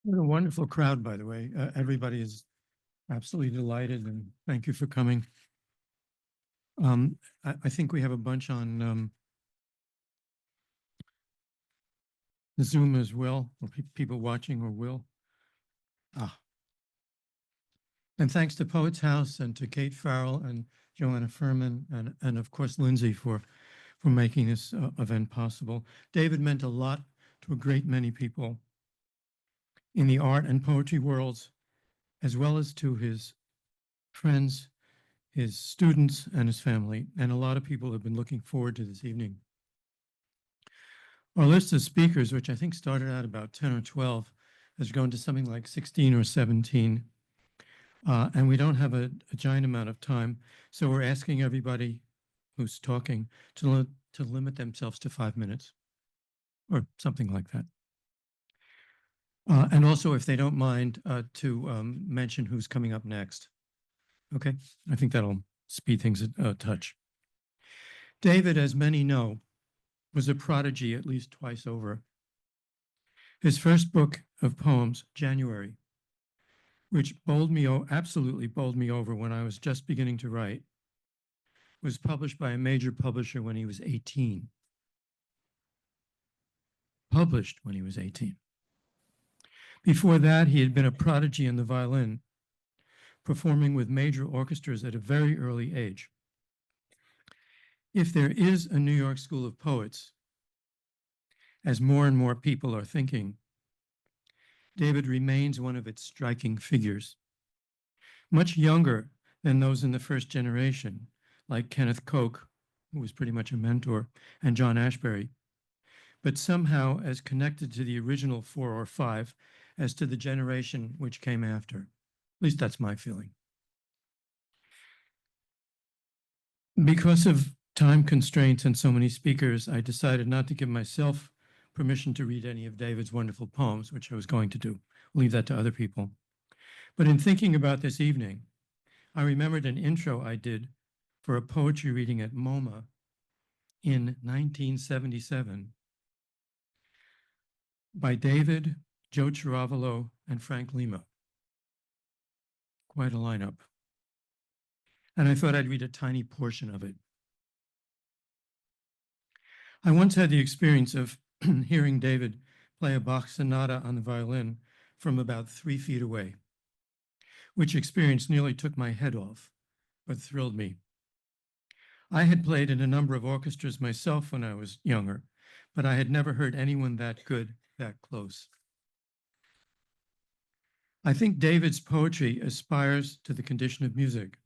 What a wonderful crowd, by the way. Everybody is absolutely delighted, and thank you for coming. I think we have a bunch on Zoom as well, or people watching or will. And thanks to Poets House and to Kate Farrell and Joanna Fuhrman and of course Lindsay for making this event possible. David meant a lot to a great many people in the art and poetry worlds, as well as to his friends, his students, and his family. And a lot of people have been looking forward to this evening. Our list of speakers, which I think started out about 10 or 12, has grown to something like 16 or 17. And we don't have a giant amount of time. So we're asking everybody who's talking to limit themselves to 5 minutes or something like that. And also, if they don't mind, to mention who's coming up next. Okay, I think that'll speed things a touch. David, as many know, was a prodigy at least twice over. His first book of poems, January, which absolutely bowled me over when I was just beginning to write, was published by a major publisher when he was 18. Published when he was 18. Before that, he had been a prodigy in the violin, performing with major orchestras at a very early age. If there is a New York School of Poets, as more and more people are thinking, David remains one of its striking figures. Much younger than those in the first generation, like Kenneth Koch, who was pretty much a mentor, and John Ashbery, but somehow as connected to the original 4 or 5 as to the generation which came after. At least that's my feeling. Because of time constraints and so many speakers, I decided not to give myself permission to read any of David's wonderful poems, which I was going to do. I'll leave that to other people. But in thinking about this evening, I remembered an intro I did for a poetry reading at MoMA in 1977 by David, Joe Chiaravalo, and Frank Lima. Quite a lineup. And I thought I'd read a tiny portion of it. I once had the experience of hearing David play a Bach sonata on the violin from about 3 feet away, which experience nearly took my head off, but thrilled me. I had played in a number of orchestras myself when I was younger, but I had never heard anyone that good, that close. I think David's poetry aspires to the condition of music,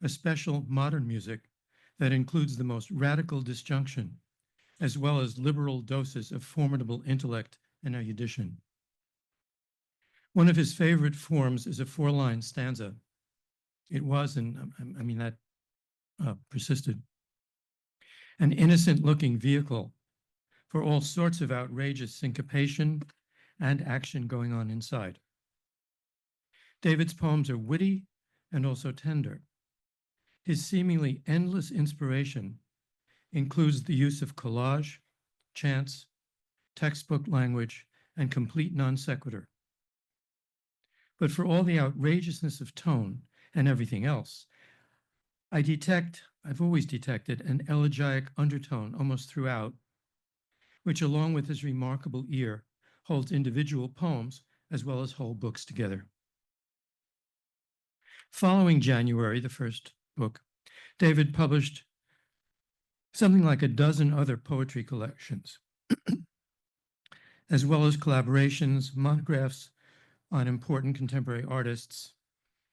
a special modern music that includes the most radical disjunction, as well as liberal doses of formidable intellect and erudition. One of his favorite forms is a 4-line stanza. It was, and I mean that persisted, an innocent-looking vehicle for all sorts of outrageous syncopation and action going on inside. David's poems are witty and also tender. His seemingly endless inspiration includes the use of collage, chants, textbook language, and complete non sequitur. But for all the outrageousness of tone and everything else, I've always detected an elegiac undertone almost throughout, which along with his remarkable ear, holds individual poems as well as whole books together. Following January, the first book, David published something like a dozen other poetry collections, as well as collaborations, monographs on important contemporary artists,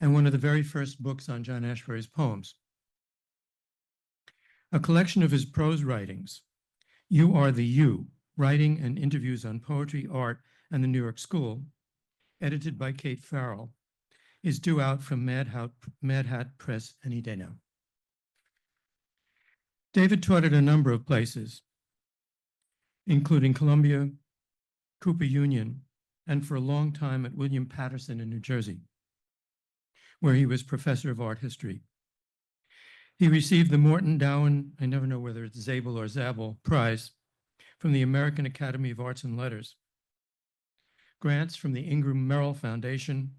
and one of the very first books on John Ashbery's poems. A collection of his prose writings, You Are the You, Writing and Interviews on Poetry, Art, and the New York School, edited by Kate Farrell, is due out from Mad Hat Press any day now. David taught at a number of places, including Columbia, Cooper Union, and for a long time at William Patterson in New Jersey, where he was professor of art history. He received the Morton Dowen, I never know whether it's Zabel or Zabel, Prize from the American Academy of Arts and Letters, grants from the Ingram Merrill Foundation,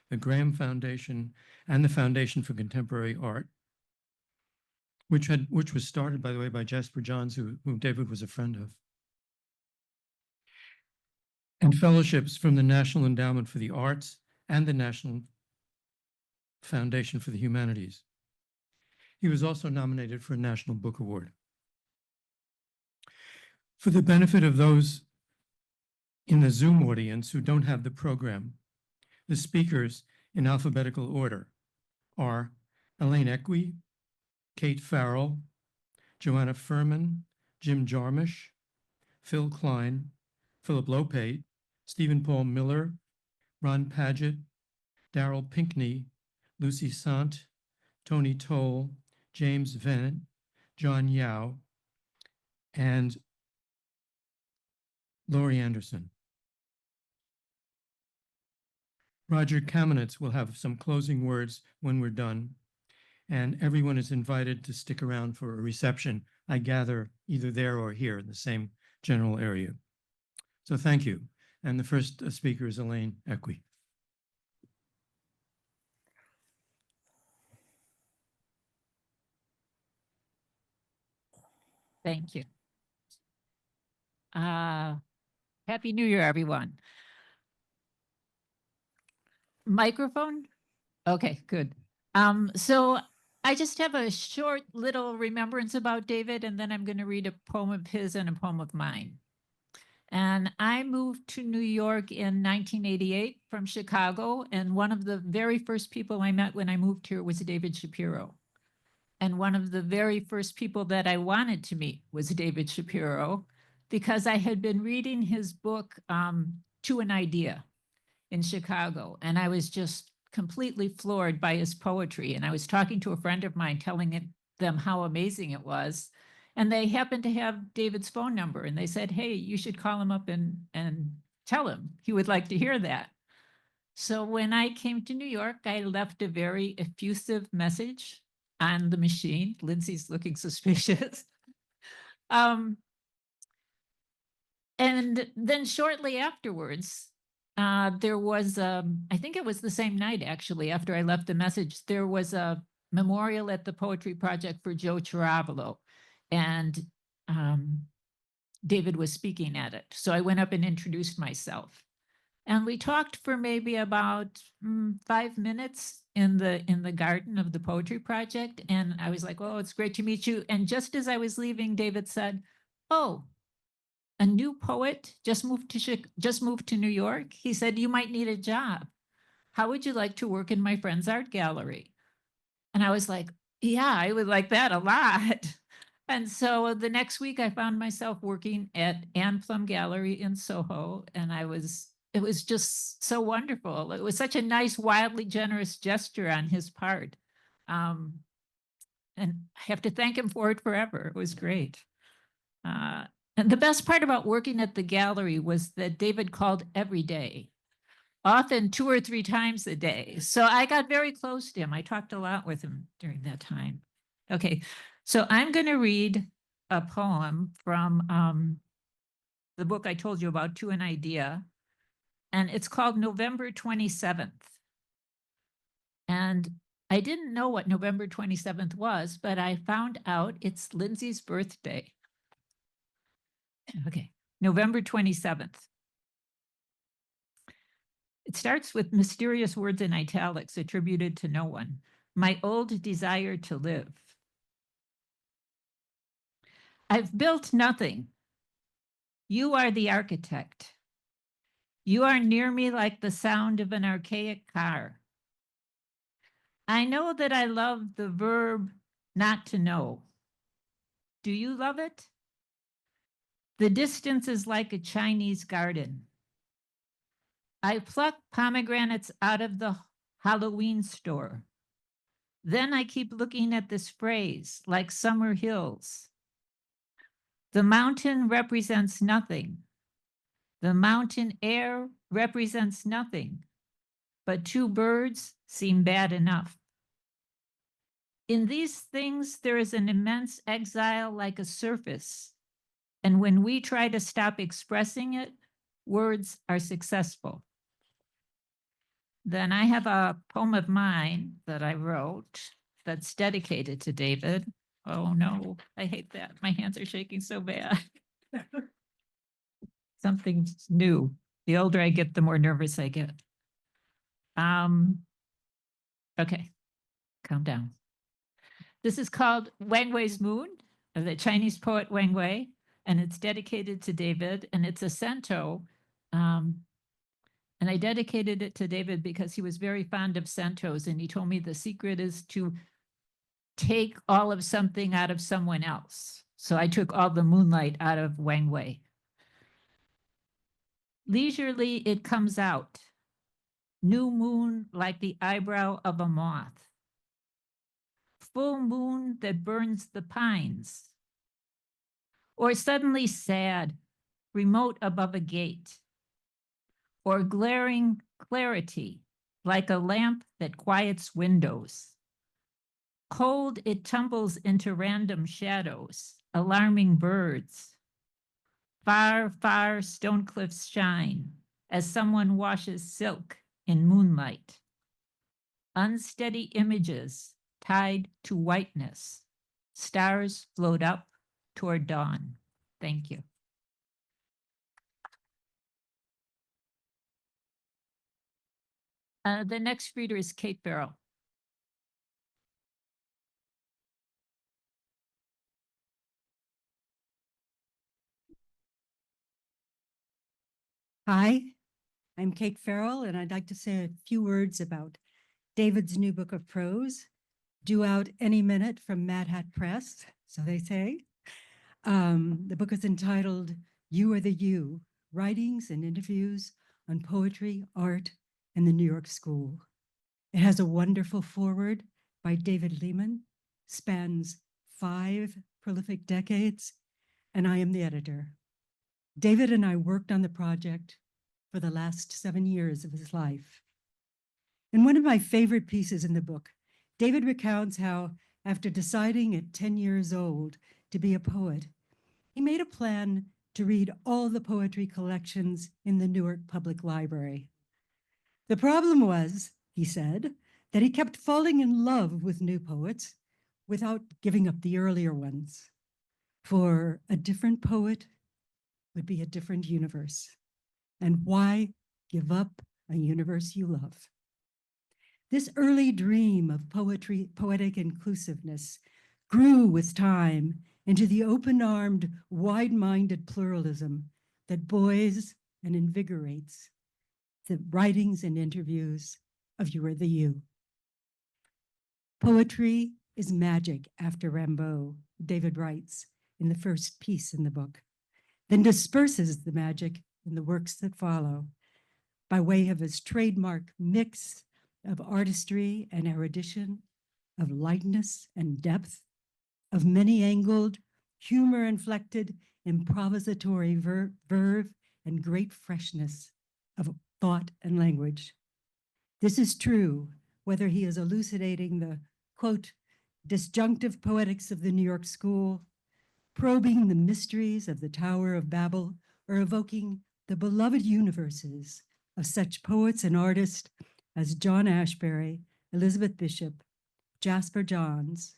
the Graham Foundation, and the Foundation for Contemporary Art, which was started, by the way, by Jasper Johns, who David was a friend of, and fellowships from the National Endowment for the Arts and the National Foundation for the Humanities. He was also nominated for a National Book Award. For the benefit of those in the Zoom audience who don't have the program, the speakers in alphabetical order are Elaine Equi, Kate Farrell, Joanna Fuhrman, Jim Jarmusch, Phil Kline, Phillip Lopate, Stephen Paul Miller, Ron Padgett, Daryl Pinckney, Lucy Sante, Tony Towle, James Venit, John Yao, and Laurie Anderson. Rodger Kamenetz will have some closing words when we're done, and everyone is invited to stick around for a reception, I gather either there or here in the same general area. So thank you. And the first speaker is Elaine Equi. Thank you. Happy New Year, everyone. Microphone? Okay, good. So I just have a short little remembrance about David, and then I'm going to read a poem of his and a poem of mine. And I moved to New York in 1988 from Chicago, and one of the very first people I met when I moved here was David Shapiro. And one of the very first people that I wanted to meet was David Shapiro, because I had been reading his book, To an Idea, in Chicago, and I was just completely floored by his poetry. And I was talking to a friend of mine, telling them how amazing it was. And they happened to have David's phone number, and they said, hey, you should call him up and tell him he would like to hear that. So when I came to New York, I left a very effusive message on the machine. Lindsay's looking suspicious. And then shortly afterwards, there was, I think it was the same night, actually, after I left the message, there was a memorial at the Poetry Project for Joe Chiaravalo, and David was speaking at it. So I went up and introduced myself. And we talked for maybe about 5 minutes in the garden of the Poetry Project. And I was like, oh, it's great to meet you. And just as I was leaving, David said, oh, a new poet just moved to New York. He said, you might need a job. How would you like to work in my friend's art gallery? And I was like, yeah, I would like that a lot. And so the next week I found myself working at Ann Plum Gallery in Soho. And it was just so wonderful. It was such a nice, wildly generous gesture on his part. And I have to thank him for it forever. It was great. And the best part about working at the gallery was that David called every day, often 2 or 3 times a day. So I got very close to him. I talked a lot with him during that time. Okay, so I'm going to read a poem from the book I told you about, To an Idea, and it's called November 27th. And I didn't know what November 27th was, but I found out it's Lindsay's birthday. Okay, November 27th. It starts with mysterious words in italics attributed to no one. My old desire to live. I've built nothing. You are the architect. You are near me like the sound of an archaic car. I know that I love the verb not to know. Do you love it? The distance is like a Chinese garden. I pluck pomegranates out of the Halloween store. Then I keep looking at this phrase, like summer hills. The mountain represents nothing. The mountain air represents nothing, but 2 birds seem bad enough. In these things, there is an immense exile like a surface. And when we try to stop expressing it, Words are successful. Then I have a poem of mine that I wrote that's dedicated to David. Oh no, I hate that. My hands are shaking so bad. Something new. The older I get, the more nervous I get. Okay, calm down. This is called Wang Wei's Moon, of the Chinese poet Wang Wei, and it's dedicated to David, and it's a cento. And I dedicated it to David because he was very fond of centos, and he told me the secret is to take all of something out of someone else. So I took all the moonlight out of Wang Wei. Leisurely it comes out, new moon like the eyebrow of a moth, full moon that burns the pines, or suddenly sad, remote above a gate, or glaring clarity like a lamp that quiets windows. Cold, it tumbles into random shadows, alarming birds. Far, far stone cliffs shine as someone washes silk in moonlight. Unsteady images tied to whiteness. Stars float up toward dawn. Thank you. The next reader is Kate Farrell. Hi, I'm Kate Farrell, and I'd like to say a few words about David's new book of prose, due out any minute from Mad Hat Press, so they say. The book is entitled You Are the You, Writings and Interviews on Poetry, Art, and the New York School. It has a wonderful foreword by David Lehman, spans 5 prolific decades, and I am the editor. David and I worked on the project for the last 7 years of his life. In one of my favorite pieces in the book, David recounts how, after deciding at 10 years old to be a poet, he made a plan to read all the poetry collections in the Newark Public Library. The problem was, he said, that he kept falling in love with new poets without giving up the earlier ones. For a different poet would be a different universe. And why give up a universe you love? This early dream of poetic inclusiveness grew with time into the open-armed, wide-minded pluralism that buoys and invigorates the writings and interviews of You Are the You. Poetry is magic after Rimbaud, David writes in the first piece in the book, then disperses the magic in the works that follow by way of his trademark mix of artistry and erudition, of lightness and depth, of many-angled, humor-inflected, improvisatory verve, and great freshness of thought and language. This is true whether he is elucidating the, quote, disjunctive poetics of the New York School, probing the mysteries of the Tower of Babel, or evoking the beloved universes of such poets and artists as John Ashbery, Elizabeth Bishop, Jasper Johns,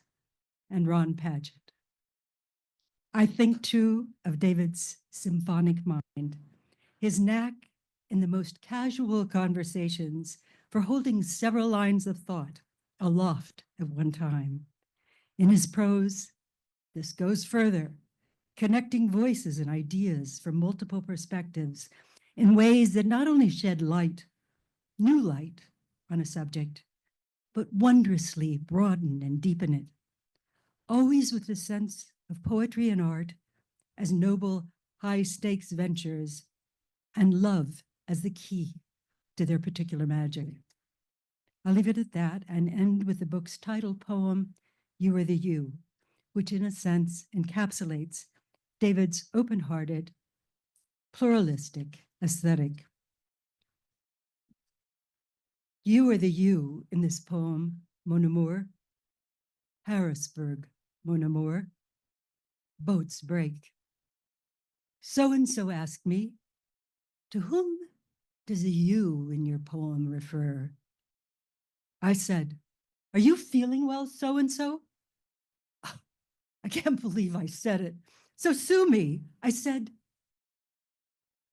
and Ron Padgett. I think too of David's symphonic mind, his knack in the most casual conversations for holding several lines of thought aloft at one time. In his prose, this goes further, connecting voices and ideas from multiple perspectives in ways that not only shed light, new light on a subject, but wondrously broaden and deepen it, always with the sense of poetry and art as noble, high-stakes ventures, and love as the key to their particular magic. I'll leave it at that and end with the book's title poem, You Are the You, which in a sense encapsulates David's open-hearted, pluralistic aesthetic. You are the you in this poem, Mon Amour. Harrisburg, Mon Amour. Boats break. So-and-so asked me, To whom does the you in your poem refer? I said, are you feeling well, so-and-so? Oh, I can't believe I said it. So sue me. I said,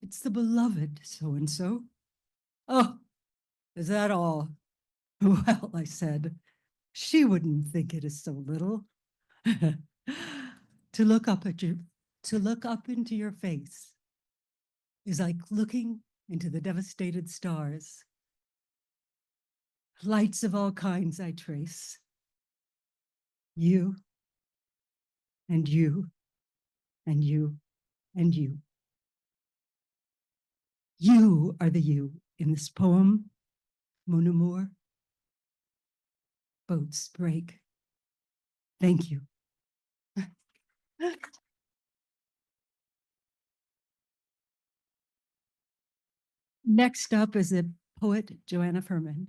it's the beloved so-and-so. Oh, is that all? Well, I said, she wouldn't think it is so little. To look up into your face is like looking into the devastated stars. Lights of all kinds I trace. You, and you, and you, and you. You are the you in this poem, Mon Amour. Boats break. Thank you. Next up is the poet Joanna Fuhrman.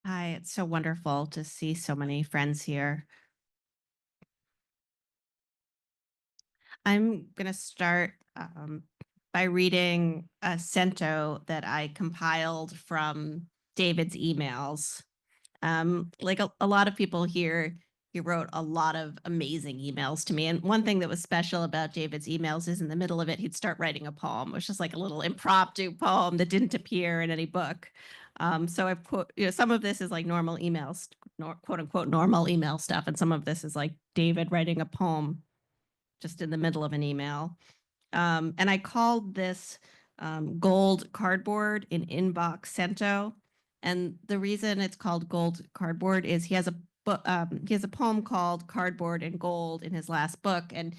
Hi, it's so wonderful to see so many friends here. I'm going to start by reading a cento that I compiled from David's emails. Like a lot of people here, he wrote a lot of amazing emails to me. And one thing that was special about David's emails is in the middle of it, he'd start writing a poem. It was just like a little impromptu poem that didn't appear in any book. So I've put, some of this is like normal emails, quote unquote, normal email stuff. And some of this is like David writing a poem just in the middle of an email. And I called this gold cardboard in inbox cento. And the reason it's called gold cardboard is he has a poem called Cardboard and Gold in his last book. And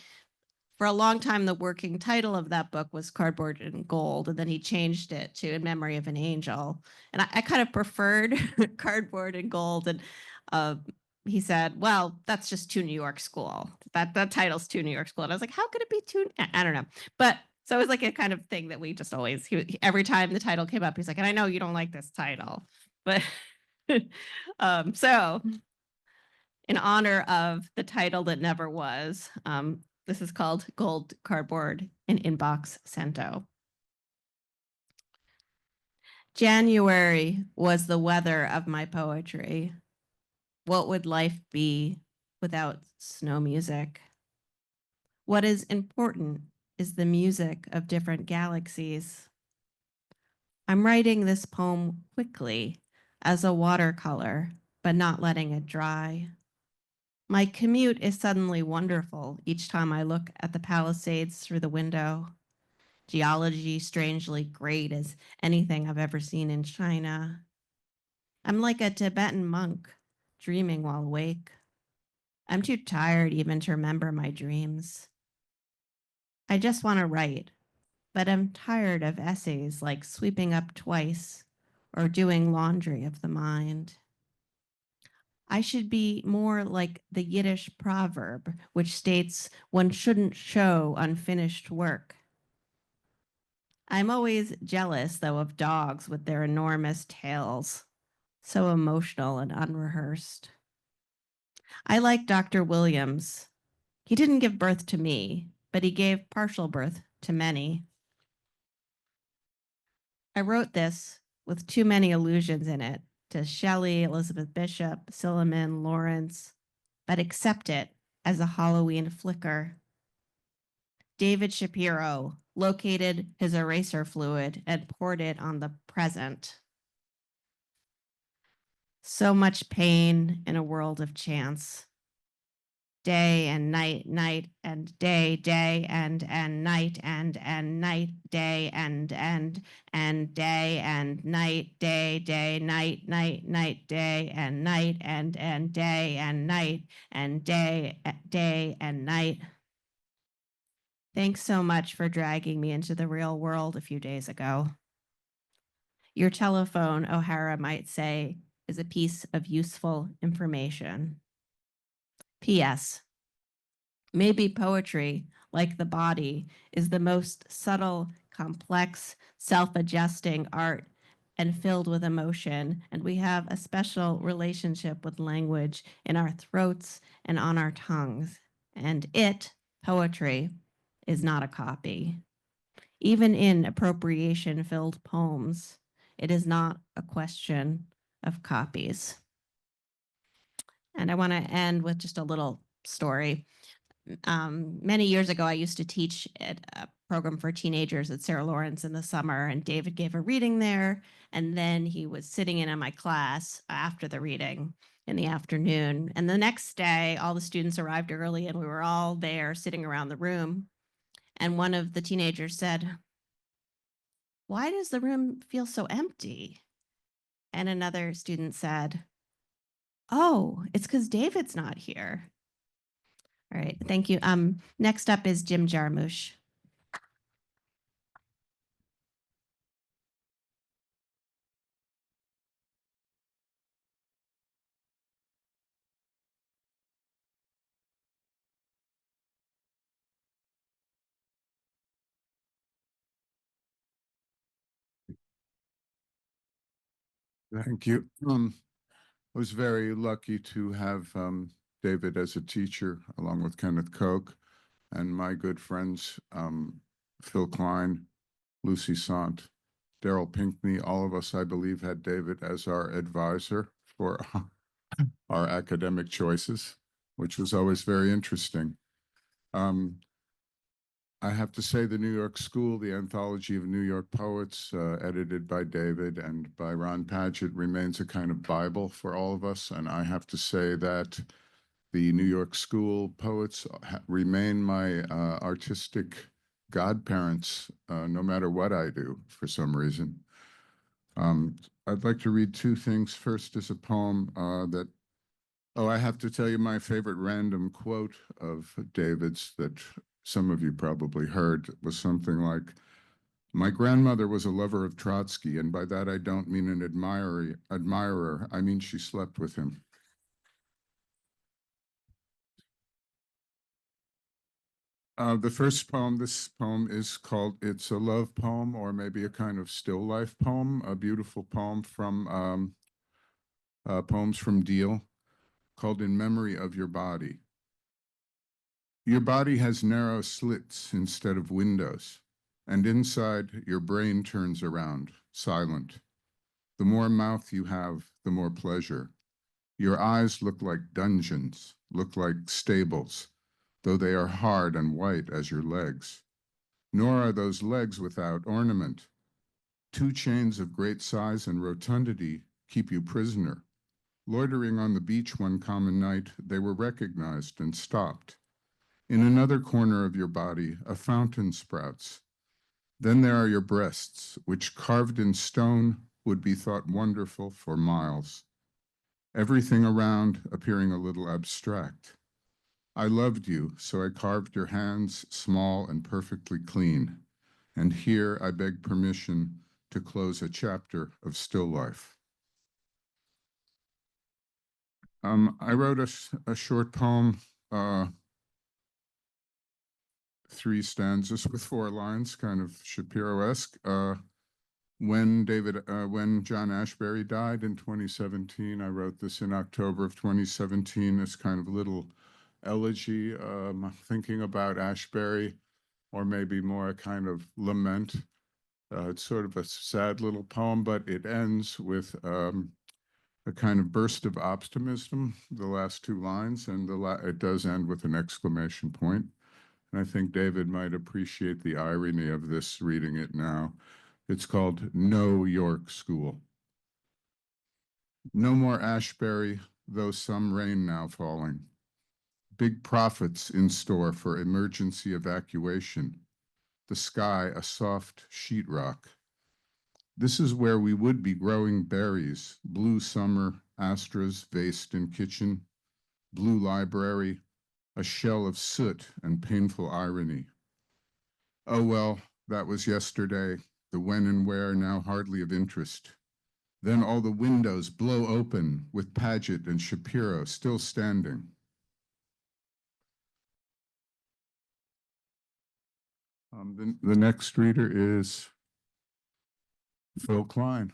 for a long time, the working title of that book was Cardboard and Gold. And then he changed it to In Memory of an Angel. And I kind of preferred Cardboard and Gold. And he said, well, that's just too New York School. That title's too New York School. And I was like, how could it be too? I don't know. But so it was like a kind of thing that we just always, every time the title came up, he's like, and I know you don't like this title, but so in honor of the title that never was, this is called Gold Cardboard in Inbox Cento. January was the weather of my poetry. What would life be without snow music? What is important is the music of different galaxies. I'm writing this poem quickly as a watercolor, but not letting it dry. My commute is suddenly wonderful each time I look at the Palisades through the window. Geology strangely great as anything I've ever seen in China. I'm like a Tibetan monk dreaming while awake. I'm too tired even to remember my dreams. I just want to write, but I'm tired of essays like Sweeping Up Twice or Doing Laundry of the Mind. I should be more like the Yiddish proverb, which states one shouldn't show unfinished work. I'm always jealous, though, of dogs with their enormous tails, so emotional and unrehearsed. I like Dr. Williams. He didn't give birth to me, but he gave partial birth to many. I wrote this with too many allusions in it to Shelley, Elizabeth Bishop, Silliman, Lawrence, but accept it as a Halloween flicker. David Shapiro located his eraser fluid and poured it on the present. So much pain in a world of chance. Day and night, night and day, day and night and night, day and day and night, day, day, night, night, night, day and night and day and night and day, day and night. Thanks so much for dragging me into the real world a few days ago. Your telephone, O'Hara might say, is a piece of useful information. P.S. Maybe poetry, like the body, is the most subtle, complex, self-adjusting art and filled with emotion, and we have a special relationship with language in our throats and on our tongues, And it, poetry, is not a copy. Even in appropriation-filled poems, it is not a question of copies. And I want to end with just a little story. Many years ago, I used to teach at a program for teenagers at Sarah Lawrence in the summer, and David gave a reading there. And then he was sitting in my class after the reading in the afternoon. And the next day, all the students arrived early, and we were all there sitting around the room. And one of the teenagers said, "Why does the room feel so empty?" And another student said, "Oh, it's because David's not here." All right, thank you. Next up is Jim Jarmusch. Thank you. I was very lucky to have David as a teacher, along with Kenneth Koch and my good friends, Phil Kline, Lucy Sante, Daryl Pinckney. All of us, I believe, had David as our advisor for our academic choices, which was always very interesting. I have to say the New York School, the Anthology of New York Poets, edited by David and by Ron Padgett, remains a kind of Bible for all of us. And I have to say that the New York School poets remain my artistic godparents, no matter what I do, for some reason. I'd like to read two things. First is a poem I have to tell you my favorite random quote of David's that some of you probably heard was something like, "My grandmother was a lover of Trotsky, and by that I don't mean an admirer. I mean she slept with him." The first poem, this poem is called It's a Love Poem, or maybe a kind of still life poem, a beautiful poem from Poems from Deal, called In Memory of Your Body. Your body has narrow slits instead of windows, and inside your brain turns around, silent. The more mouth you have, the more pleasure. Your eyes look like dungeons, look like stables, though they are hard and white as your legs. Nor are those legs without ornament. Two chains of great size and rotundity keep you prisoner. Loitering on the beach one common night, they were recognized and stopped. In another corner of your body, a fountain sprouts. Then there are your breasts, which carved in stone would be thought wonderful for miles. Everything around appearing a little abstract. I loved you, so I carved your hands small and perfectly clean. And here I beg permission to close a chapter of still life. I wrote a short poem, 3 stanzas with 4 lines, kind of Shapiro-esque. When John Ashbery died in 2017, I wrote this in October of 2017 as kind of little elegy, thinking about Ashbery, or maybe more a kind of lament. It's sort of a sad little poem, but it ends with a kind of burst of optimism, the last 2 lines, and it does end with an exclamation point. And I think David might appreciate the irony of this reading it now. It's called No York School. No more Ashbery, though some rain now falling. Big profits in store for emergency evacuation. The sky a soft sheetrock. This is where we would be growing berries, blue summer, astras vased in kitchen, blue library, a shell of soot and painful irony. Oh well, that was yesterday, the when and where now hardly of interest. Then all the windows blow open with Padgett and Shapiro still standing. The next reader is Phil Kline.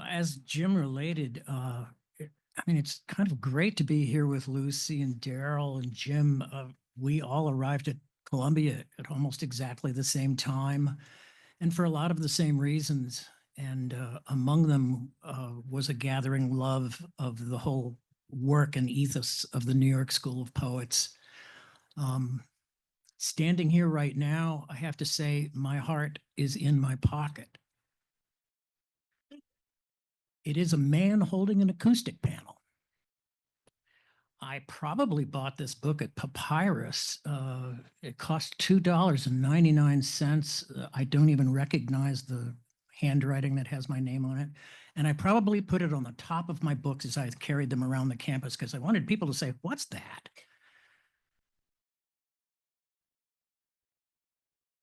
As Jim related, I mean, it's kind of great to be here with Lucy and Daryl and Jim. We all arrived at Columbia at almost exactly the same time and for a lot of the same reasons. And among them was a gathering love of the whole work and ethos of the New York School of Poets. Standing here right now, I have to say my heart is in my pocket. It is a man holding an acoustic panel. I probably bought this book at Papyrus. It cost $2.99. I don't even recognize the handwriting that has my name on it. And I probably put it on the top of my books as I carried them around the campus because I wanted people to say, "What's that?"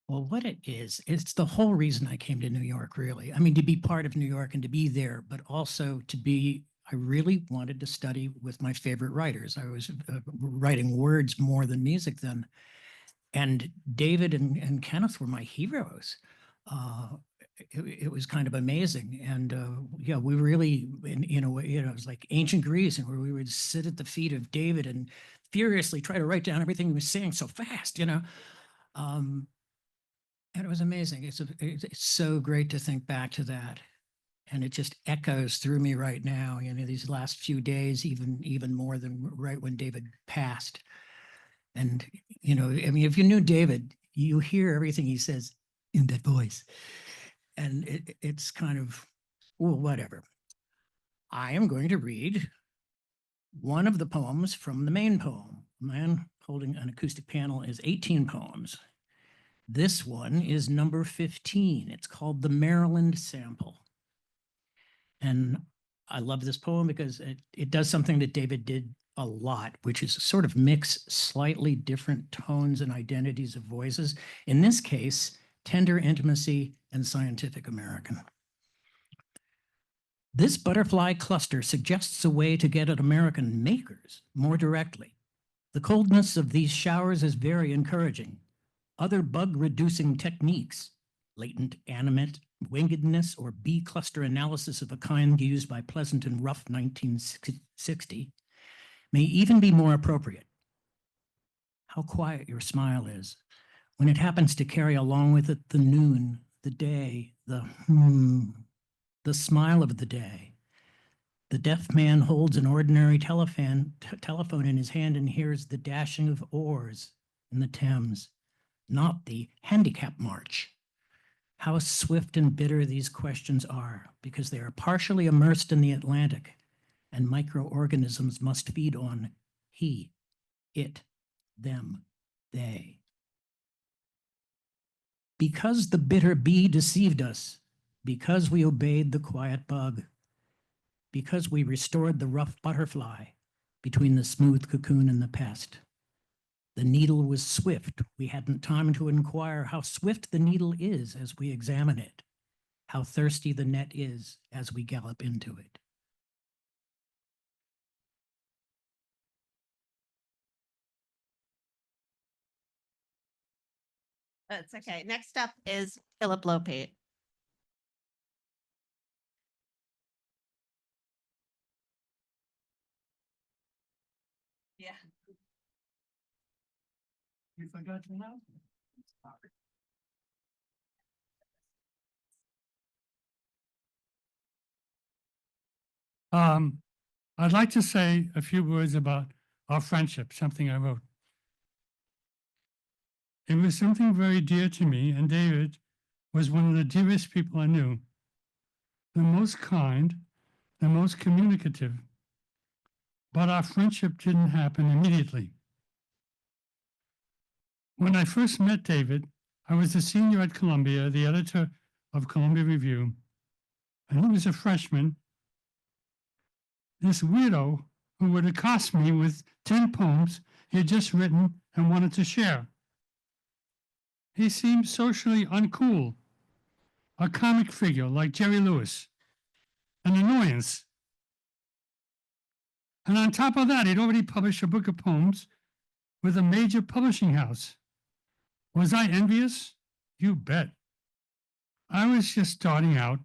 Well, what it is, it's the whole reason I came to New York, really. I mean, to be part of New York and to be there, but also to be, I really wanted to study with my favorite writers. I was writing words more than music then. And David and Kenneth were my heroes. It was kind of amazing. And yeah, we really, in a way, it was like ancient Greece, and where we would sit at the feet of David and furiously try to write down everything he was saying so fast, and it was amazing. It's so great to think back to that. And it just echoes through me right now, these last few days, even more than right when David passed. And, I mean, if you knew David, you hear everything he says in that voice. And it's kind of, well, whatever. I am going to read one of the poems from the main poem. Man Holding an Acoustic Panel is 18 poems. This one is number 15. It's called The Maryland Sample. And I love this poem because it does something that David did a lot, which is sort of mix slightly different tones and identities of voices. In this case, tender intimacy and scientific American. This butterfly cluster suggests a way to get at American makers more directly. The coldness of these showers is very encouraging. Other bug-reducing techniques, latent animate wingedness or bee cluster analysis of a kind used by Pleasant and Rough 1960, may even be more appropriate. How quiet your smile is when it happens to carry along with it the noon, the day, the smile of the day. The deaf man holds an ordinary telephone in his hand and hears the dashing of oars in the Thames, not the handicap march. How swift and bitter these questions are, because they are partially immersed in the Atlantic, and microorganisms must feed on he, it, them, they. Because the bitter bee deceived us, because we obeyed the quiet bug, because we restored the rough butterfly between the smooth cocoon and the pest. The needle was swift. We hadn't time to inquire how swift the needle is as we examine it, how thirsty the net is as we gallop into it. That's okay. Next up is Phillip Lopate. Yeah. You forgot to know? I'd like to say a few words about our friendship, something I wrote. It was something very dear to me, and David was one of the dearest people I knew, the most kind, the most communicative. But our friendship didn't happen immediately. When I first met David, I was a senior at Columbia, the editor of Columbia Review, and he was a freshman. This weirdo who would accost me with 10 poems he had just written and wanted to share. He seemed socially uncool, a comic figure like Jerry Lewis, an annoyance. And on top of that, he'd already published a book of poems with a major publishing house. Was I envious? You bet. I was just starting out,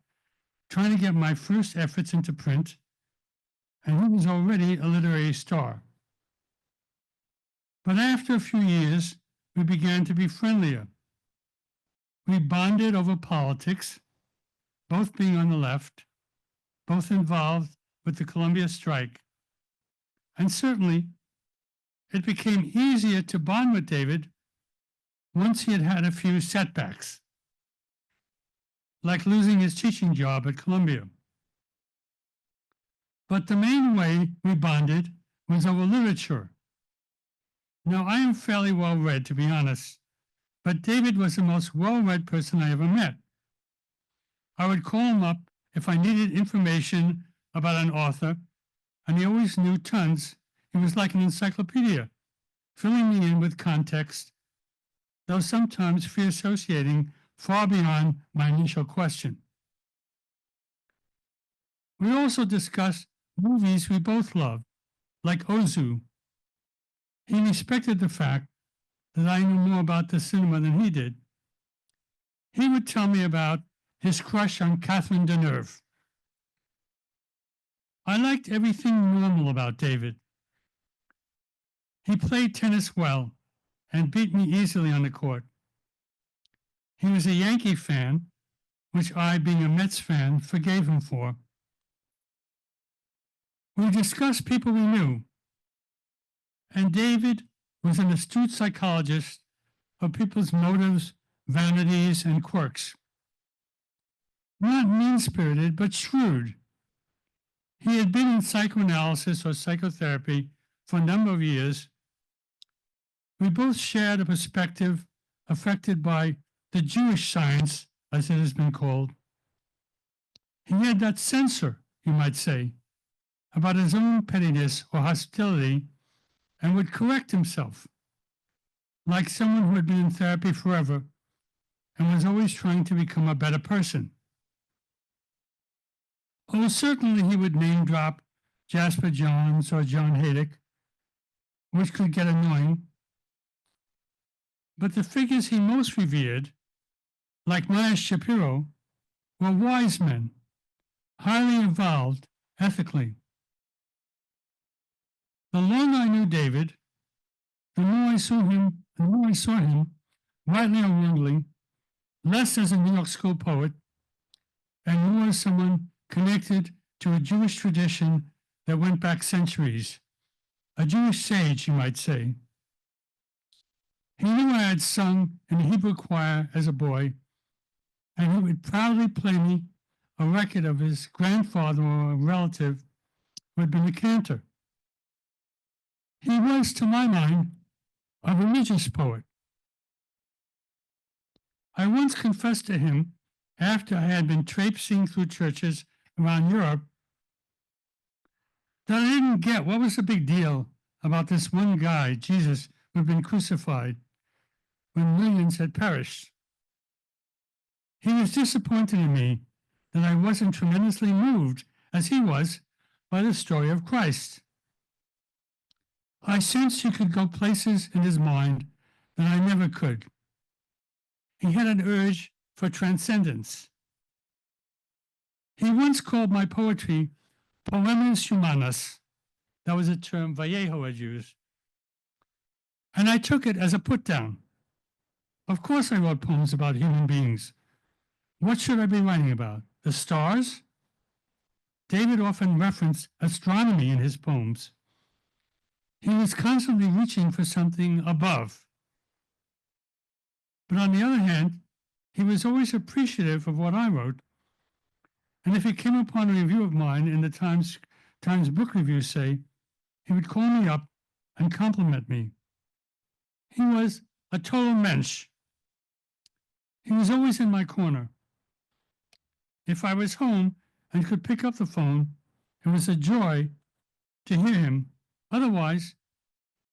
trying to get my first efforts into print, and he was already a literary star. But after a few years, we began to be friendlier. We bonded over politics, both being on the left, both involved with the Columbia strike. And certainly, it became easier to bond with David once he had had a few setbacks, like losing his teaching job at Columbia. But the main way we bonded was over literature. Now, I am fairly well read, to be honest, but David was the most well-read person I ever met. I would call him up if I needed information about an author, and he always knew tons. He was like an encyclopedia, filling me in with context, though sometimes free associating far beyond my initial question. We also discussed movies we both loved, like Ozu. He respected the fact that I knew more about the cinema than he did. He would tell me about his crush on Catherine Deneuve. I liked everything normal about David. He played tennis well and beat me easily on the court. He was a Yankee fan, which I, being a Mets fan, forgave him for. We discussed people we knew, and David was an astute psychologist of people's motives, vanities, and quirks. Not mean-spirited, but shrewd. He had been in psychoanalysis or psychotherapy for a number of years. We both shared a perspective affected by the Jewish science, as it has been called. He had that censor, you might say, about his own pettiness or hostility, and would correct himself, like someone who had been in therapy forever and was always trying to become a better person. Oh, certainly he would name drop Jasper Johns or John Haydick, which could get annoying. But the figures he most revered, like David Shapiro, were wise men, highly evolved ethically. The longer I knew David, the more I saw him, rightly or wrongly, less as a New York School poet, and more as someone connected to a Jewish tradition that went back centuries, a Jewish sage, you might say. He knew I had sung in the Hebrew choir as a boy, and he would proudly play me a record of his grandfather or a relative who had been a cantor. He was, to my mind, a religious poet. I once confessed to him, after I had been traipsing through churches around Europe, that I didn't get what was the big deal about this one guy, Jesus, who had been crucified when millions had perished. He was disappointed in me that I wasn't tremendously moved, as he was, by the story of Christ. I sensed he could go places in his mind that I never could. He had an urge for transcendence. He once called my poetry poemas humanas. That was a term Vallejo had used. And I took it as a put-down. Of course I wrote poems about human beings. What should I be writing about? The stars? David often referenced astronomy in his poems. He was constantly reaching for something above. But on the other hand, he was always appreciative of what I wrote. And if he came upon a review of mine in the Times book review, say, he would call me up and compliment me. He was a total mensch. He was always in my corner. If I was home and could pick up the phone, it was a joy to hear him. Otherwise,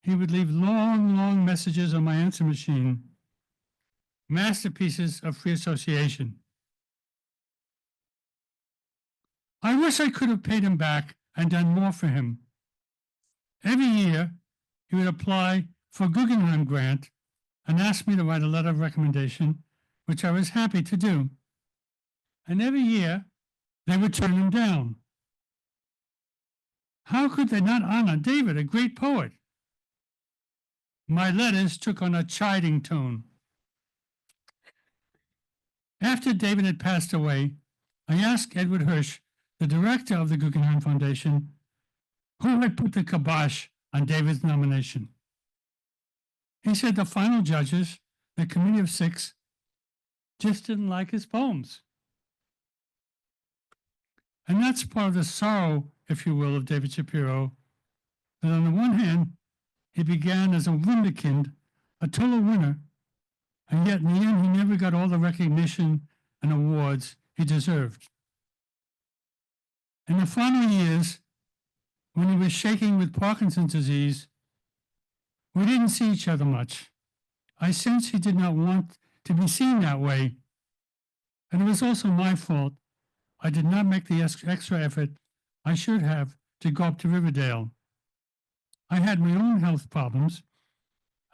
he would leave long, long messages on my answer machine, masterpieces of free association. I wish I could have paid him back and done more for him. Every year, he would apply for a Guggenheim grant and ask me to write a letter of recommendation, which I was happy to do. And every year, they would turn him down. How could they not honor David, a great poet? My letters took on a chiding tone. After David had passed away, I asked Edward Hirsch, the director of the Guggenheim Foundation, who had put the kibosh on David's nomination. He said the final judges, the committee of 6, just didn't like his poems. And that's part of the sorrow, if you will, of David Shapiro, that on the one hand, he began as a wunderkind, a total winner, and yet in the end, he never got all the recognition and awards he deserved. In the final years, when he was shaking with Parkinson's disease, we didn't see each other much. I sensed he did not want to be seen that way, and it was also my fault. I did not make the extra effort I should have to go up to Riverdale. I had my own health problems.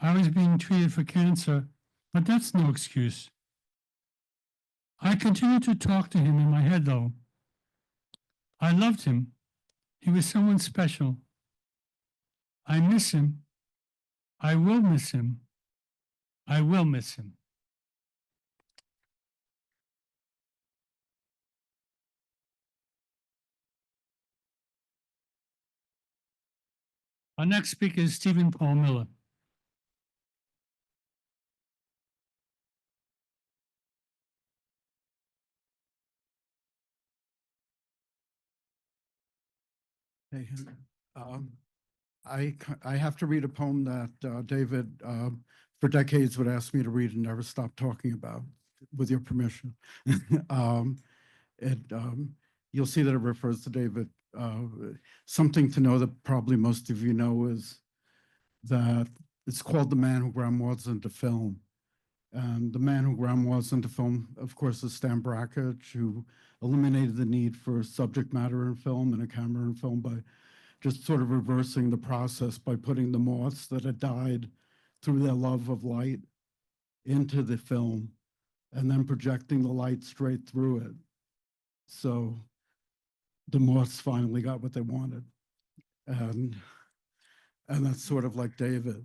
I was being treated for cancer, but that's no excuse. I continued to talk to him in my head, though. I loved him. He was someone special. I miss him. I will miss him. I will miss him. Our next speaker is Stephen Paul Miller. Hey, I have to read a poem that David for decades would ask me to read and never stop talking about, with your permission. You'll see that it refers to David. Something to know that probably most of you know is that it's called The Man Who Ground Walls into Film. And the man who ground walls into film, of course, is Stan Brakhage, who eliminated the need for subject matter in film and a camera in film by just sort of reversing the process by putting the moths that had died through their love of light into the film and then projecting the light straight through it. So the moths finally got what they wanted. And that's sort of like David.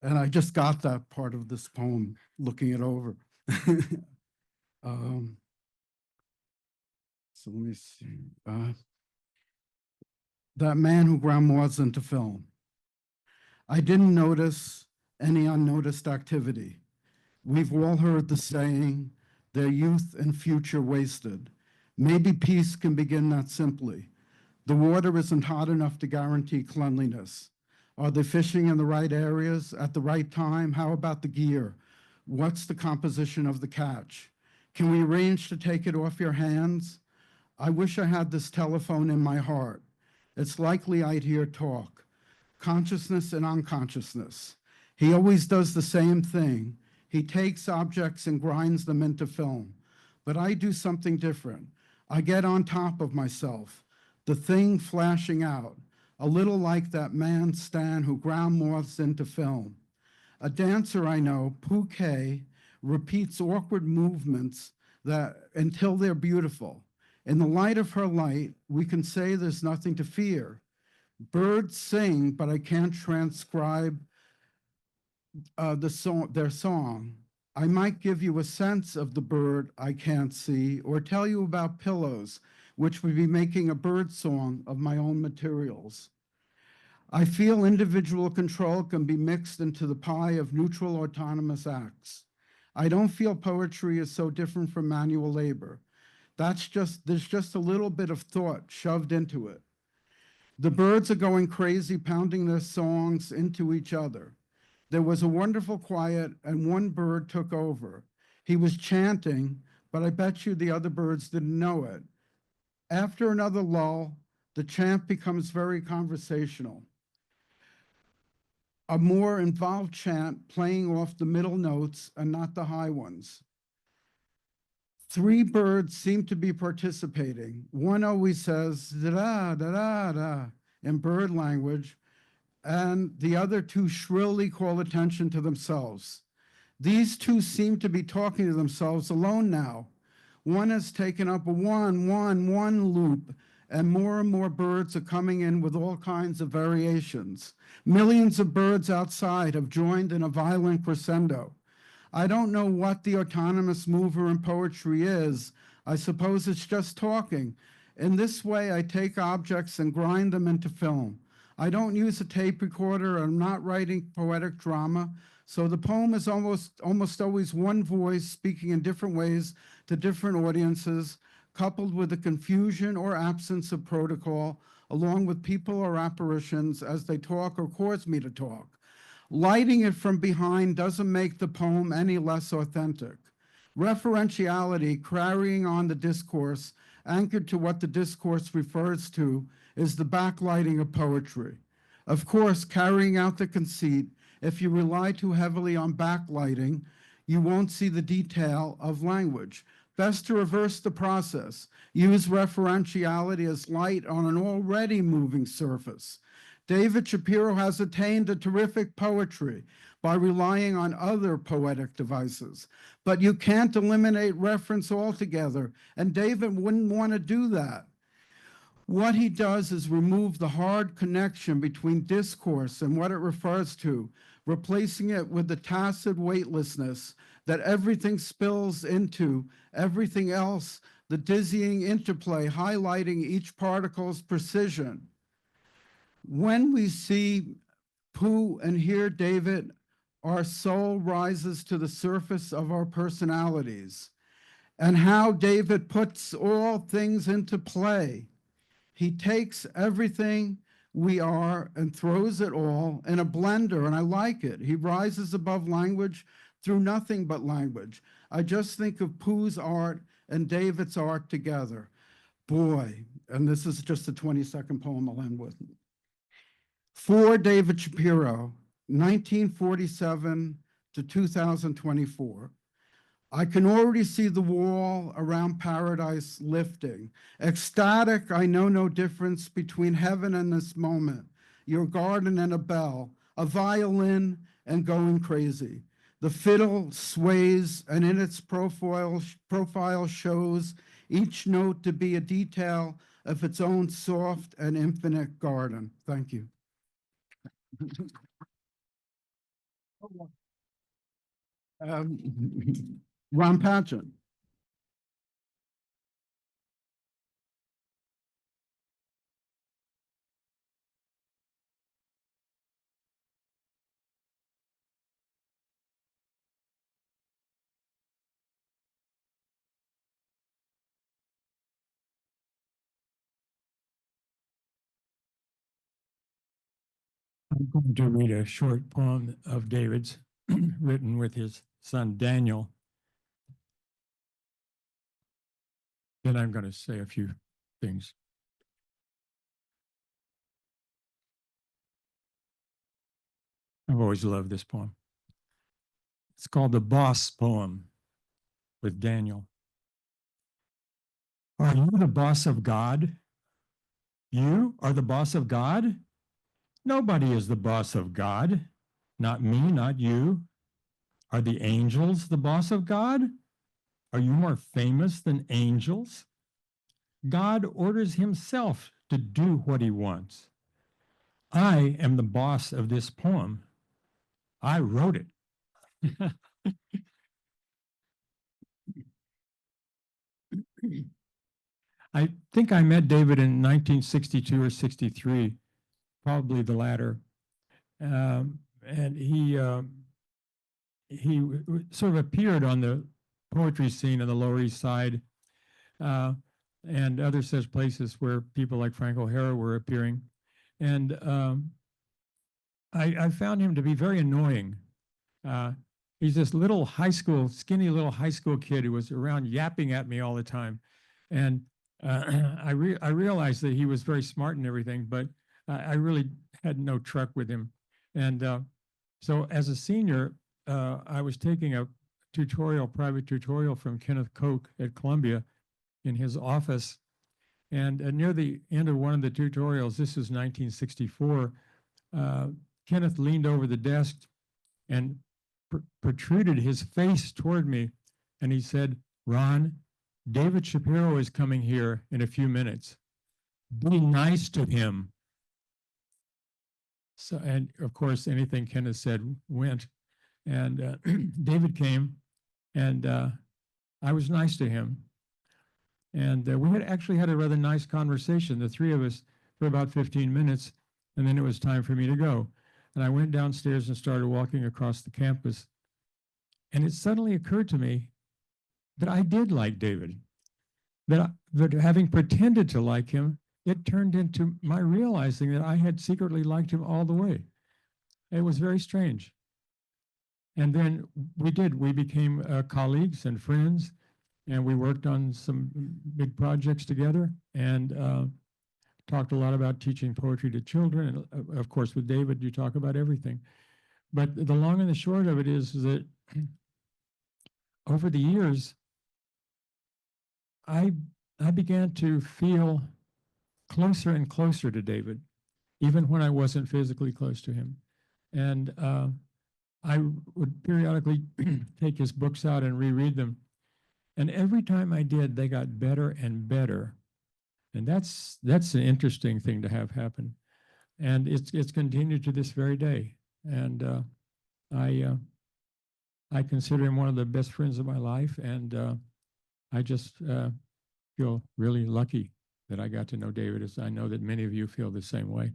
And I just got that part of this poem looking it over. So let me see. That man who ground moths into film. I didn't notice any unnoticed activity. We've all heard the saying, their youth and future wasted. Maybe peace can begin that simply. The water isn't hot enough to guarantee cleanliness. Are they fishing in the right areas at the right time? How about the gear? What's the composition of the catch? Can we arrange to take it off your hands? I wish I had this telephone in my heart. It's likely I'd hear talk, consciousness and unconsciousness. He always does the same thing. He takes objects and grinds them into film. But I do something different. I get on top of myself, the thing flashing out, a little like that man Stan who ground moths into film. A dancer I know, Pouquet, repeats awkward movements until they're beautiful. In the light of her light, we can say there's nothing to fear. Birds sing, but I can't transcribe their song. I might give you a sense of the bird I can't see, or tell you about pillows, which would be making a bird song of my own materials. I feel individual control can be mixed into the pie of neutral autonomous acts. I don't feel poetry is so different from manual labor. There's just a little bit of thought shoved into it. The birds are going crazy, pounding their songs into each other. There was a wonderful quiet and one bird took over. He was chanting, but I bet you the other birds didn't know it. After another lull, the chant becomes very conversational. A more involved chant playing off the middle notes and not the high ones. 3 birds seem to be participating. One always says da da da da in bird language, and the other 2 shrilly call attention to themselves. These 2 seem to be talking to themselves alone now. One has taken up a one loop, and more birds are coming in with all kinds of variations. Millions of birds outside have joined in a violent crescendo. I don't know what the autonomous mover in poetry is. I suppose it's just talking. In this way, I take objects and grind them into film. I don't use a tape recorder. I'm not writing poetic drama. So the poem is almost always one voice speaking in different ways to different audiences, coupled with the confusion or absence of protocol, along with people or apparitions as they talk or cause me to talk. Lighting it from behind doesn't make the poem any less authentic. Referentiality, carrying on the discourse, anchored to what the discourse refers to, is the backlighting of poetry. Of course, carrying out the conceit, if you rely too heavily on backlighting, you won't see the detail of language. Best to reverse the process. Use referentiality as light on an already moving surface. David Shapiro has attained a terrific poetry by relying on other poetic devices. But you can't eliminate reference altogether, and David wouldn't want to do that. What he does is remove the hard connection between discourse and what it refers to, replacing it with the tacit weightlessness that everything spills into everything else, the dizzying interplay highlighting each particle's precision. When we see Pooh and hear David, our soul rises to the surface of our personalities. And how David puts all things into play. He takes everything we are and throws it all in a blender, and I like it. He rises above language through nothing but language. I just think of Pooh's art and David's art together. Boy, and this is just a 20-second poem I'll end with. For David Shapiro, 1947 to 2024. I can already see the wall around paradise lifting. Ecstatic, I know no difference between heaven and this moment, your garden and a bell, a violin and going crazy. The fiddle sways and in its profile shows each note to be a detail of its own soft and infinite garden. Thank you. Ron Padgett. I'm going to read a short poem of David's written with his son Daniel. Then I'm going to say a few things. I've always loved this poem. It's called The Boss Poem with Daniel. Are you the boss of God? You are the boss of God? Nobody is the boss of God. Not me, not you. Are the angels the boss of God? Are you more famous than angels? God orders himself to do what he wants. I am the boss of this poem. I wrote it. I think I met David in 1962 or 63, probably the latter. And he sort of appeared on the poetry scene on the Lower East Side and other such places where people like Frank O'Hara were appearing. And I found him to be very annoying. He's this little skinny little high school kid who was around yapping at me all the time. And I realized that he was very smart and everything, but I really had no truck with him. And so as a senior, I was taking a private tutorial from Kenneth Koch at Columbia in his office. And near the end of one of the tutorials, this is 1964, Kenneth leaned over the desk and protruded his face toward me. And he said, "Ron, David Shapiro is coming here in a few minutes. Be nice to him. So, and of course, anything Kenneth said went. And David came, and I was nice to him. And we had actually had a rather nice conversation, the three of us, for about 15 minutes. And then it was time for me to go. And I went downstairs and started walking across the campus. And it suddenly occurred to me that I did like David, that having pretended to like him, it turned into my realizing that I had secretly liked him all the way. It was very strange. And then we became colleagues and friends, and we worked on some big projects together, and talked a lot about teaching poetry to children. And of course, with David, you talk about everything. But the long and the short of it is that over the years, I began to feel closer and closer to David, even when I wasn't physically close to him. And I would periodically take his books out and reread them. And every time I did, they got better and better. And that's an interesting thing to have happen. And it's continued to this very day. And I consider him one of the best friends of my life. And I just feel really lucky that I got to know David, as I know that many of you feel the same way.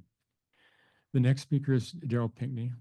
The next speaker is Daryl Pinckney.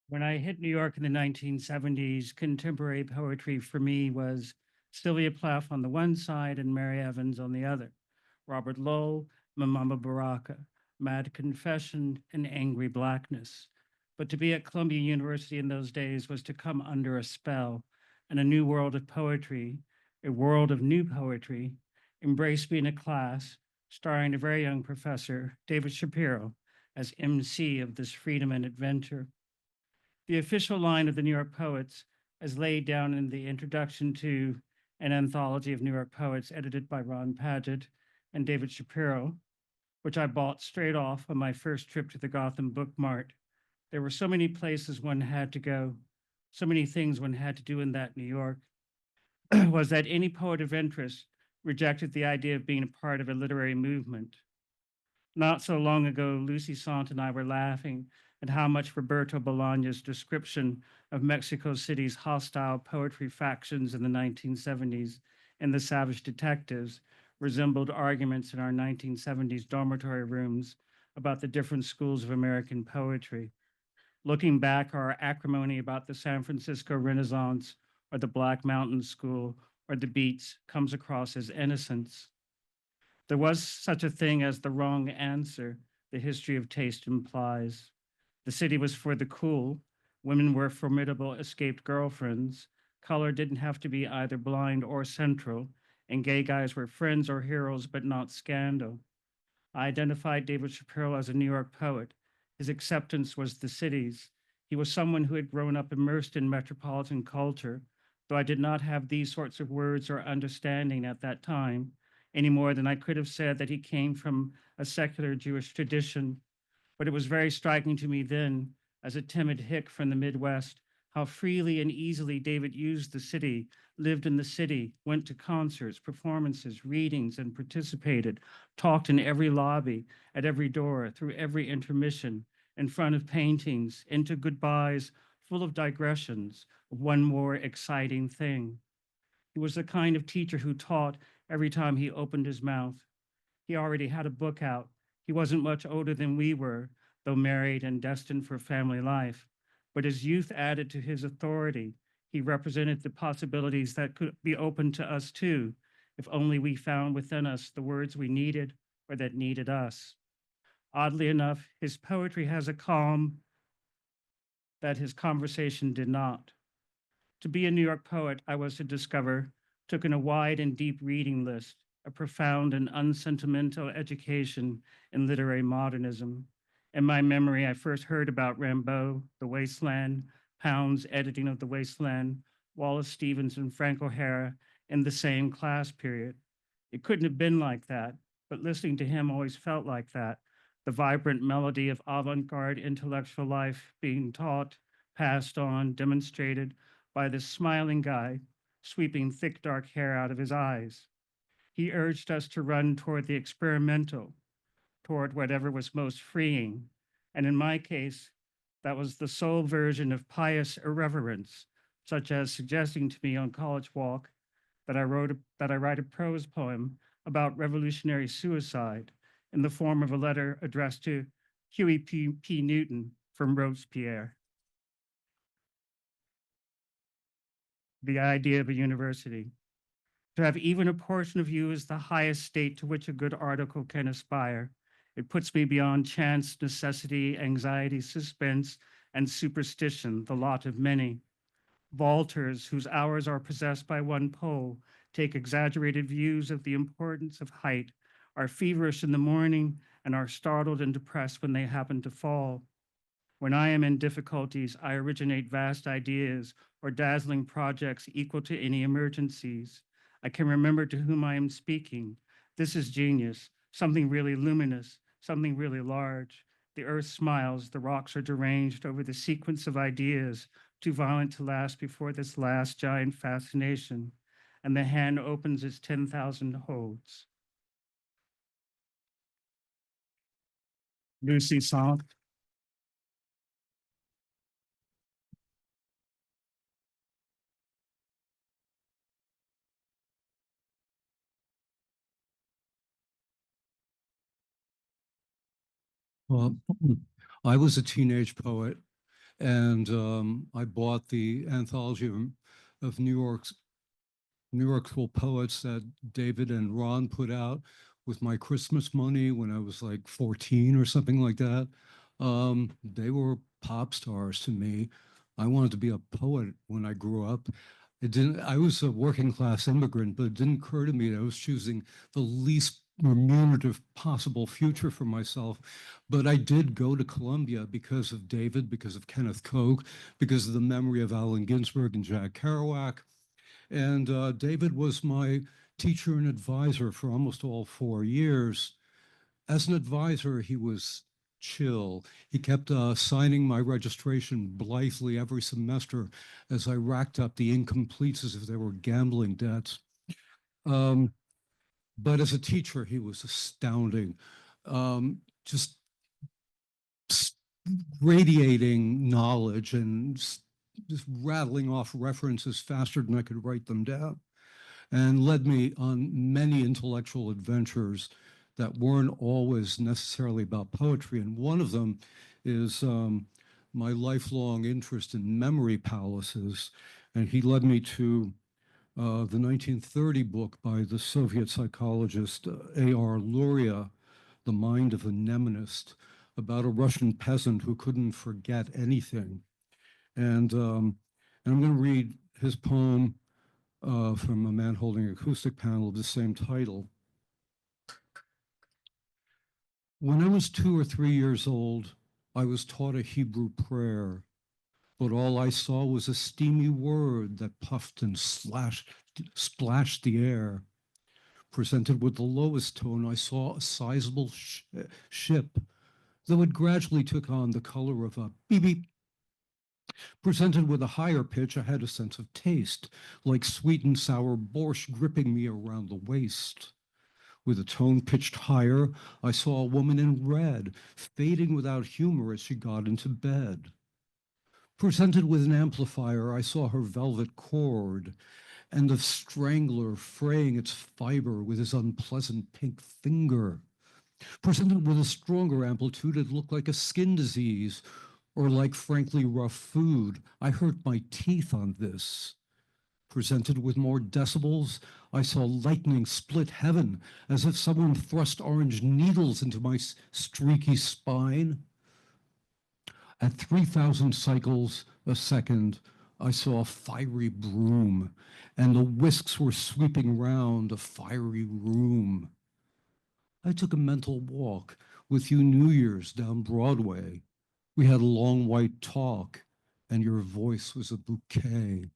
When I hit New York in the 1970s, contemporary poetry for me was Sylvia Plath on the one side and Mary Evans on the other, Robert Lowell, Mamama Baraka, Mad Confession, and Angry Blackness. But to be at Columbia University in those days was to come under a spell, and a new world of poetry, a world of new poetry, embraced me in a class starring a very young professor, David Shapiro, as MC of this freedom and adventure. The official line of the New York Poets, as laid down in the introduction to an anthology of New York poets edited by Ron Padgett and David Shapiro, which I bought straight off on my first trip to the Gotham Book Mart. There were so many places one had to go, so many things one had to do in that New York, was that any poet of interest rejected the idea of being a part of a literary movement. Not so long ago, Lucy Sante and I were laughing at how much Roberto Bolaño's description of Mexico City's hostile poetry factions in the 1970s and the Savage Detectives resembled arguments in our 1970s dormitory rooms about the different schools of American poetry. Looking back, our acrimony about the San Francisco Renaissance or the Black Mountain School or the Beats comes across as innocence. There was such a thing as the wrong answer, the history of taste implies. The city was for the cool. Women were formidable escaped girlfriends. Color didn't have to be either blind or central, and gay guys were friends or heroes, but not scandal. I identified David Shapiro as a New York poet. His acceptance was the city's. He was someone who had grown up immersed in metropolitan culture, though I did not have these sorts of words or understanding at that time, any more than I could have said that he came from a secular Jewish tradition. But it was very striking to me then, as a timid hick from the Midwest, how freely and easily David used the city, lived in the city, went to concerts, performances, readings, and participated, talked in every lobby, at every door, through every intermission, in front of paintings, into goodbyes, full of digressions, of one more exciting thing. He was the kind of teacher who taught every time he opened his mouth. He already had a book out. He wasn't much older than we were, though married and destined for family life. But his youth added to his authority. He represented the possibilities that could be open to us too, if only we found within us the words we needed or that needed us. Oddly enough, his poetry has a calm that his conversation did not. To be a New York poet, I was to discover, took in a wide and deep reading list, a profound and unsentimental education in literary modernism. In my memory, I first heard about Rimbaud, The Wasteland, Pound's editing of The Wasteland, Wallace Stevens and Frank O'Hara in the same class period. It couldn't have been like that, but listening to him always felt like that. The vibrant melody of avant-garde intellectual life being taught, passed on, demonstrated by this smiling guy, sweeping thick dark hair out of his eyes. He urged us to run toward the experimental, toward whatever was most freeing. And in my case, that was the sole version of pious irreverence, such as suggesting to me on College Walk that I write a prose poem about revolutionary suicide in the form of a letter addressed to Huey P. Newton from Robespierre. The idea of a university. To have even a portion of you is the highest state to which a good article can aspire. It puts me beyond chance, necessity, anxiety, suspense, and superstition, the lot of many. Vaulters, whose hours are possessed by one pole, take exaggerated views of the importance of height, are feverish in the morning, and are startled and depressed when they happen to fall. When I am in difficulties, I originate vast ideas or dazzling projects equal to any emergencies. I can remember to whom I am speaking. This is genius, something really luminous, something really large. The earth smiles, the rocks are deranged over the sequence of ideas, too violent to last before this last giant fascination, and the hand opens its 10,000 holds. Lucy Sante. Well, I was a teenage poet, and I bought the anthology of New York School poets that David and Ron put out with my Christmas money when I was like 14 or something like that. They were pop stars to me. I wanted to be a poet when I grew up. I was a working class immigrant, but it didn't occur to me that I was choosing the least remunerative possible future for myself. But I did go to Columbia because of David, because of Kenneth Koch, because of the memory of Allen Ginsberg and Jack Kerouac. And David was my teacher and advisor for almost all 4 years. As an advisor, he was chill. He kept signing my registration blithely every semester as I racked up the incompletes as if they were gambling debts. But as a teacher, he was astounding. Just radiating knowledge and just rattling off references faster than I could write them down, and led me on many intellectual adventures that weren't always necessarily about poetry. And one of them is my lifelong interest in memory palaces. And he led me to the 1930 book by the Soviet psychologist A.R. Luria, The Mind of a Mnemonist, about a Russian peasant who couldn't forget anything. And I'm going to read his poem from A Man Holding an Acoustic Panel of the same title. When I was 2 or 3 years old, I was taught a Hebrew prayer, but all I saw was a steamy word that puffed and splashed the air. Presented with the lowest tone, I saw a sizable ship, though it gradually took on the color of a beep beep. Presented with a higher pitch, I had a sense of taste, like sweet and sour borscht gripping me around the waist. With a tone pitched higher, I saw a woman in red, fading without humor as she got into bed. Presented with an amplifier, I saw her velvet cord, and the strangler fraying its fiber with his unpleasant pink finger. Presented with a stronger amplitude, it looked like a skin disease, or like frankly rough food. I hurt my teeth on this. Presented with more decibels, I saw lightning split heaven, as if someone thrust orange needles into my streaky spine. At 3,000 cycles a second, I saw a fiery broom, and the whisks were sweeping round a fiery room. I took a mental walk with you New Year's down Broadway. We had a long white talk, and your voice was a bouquet.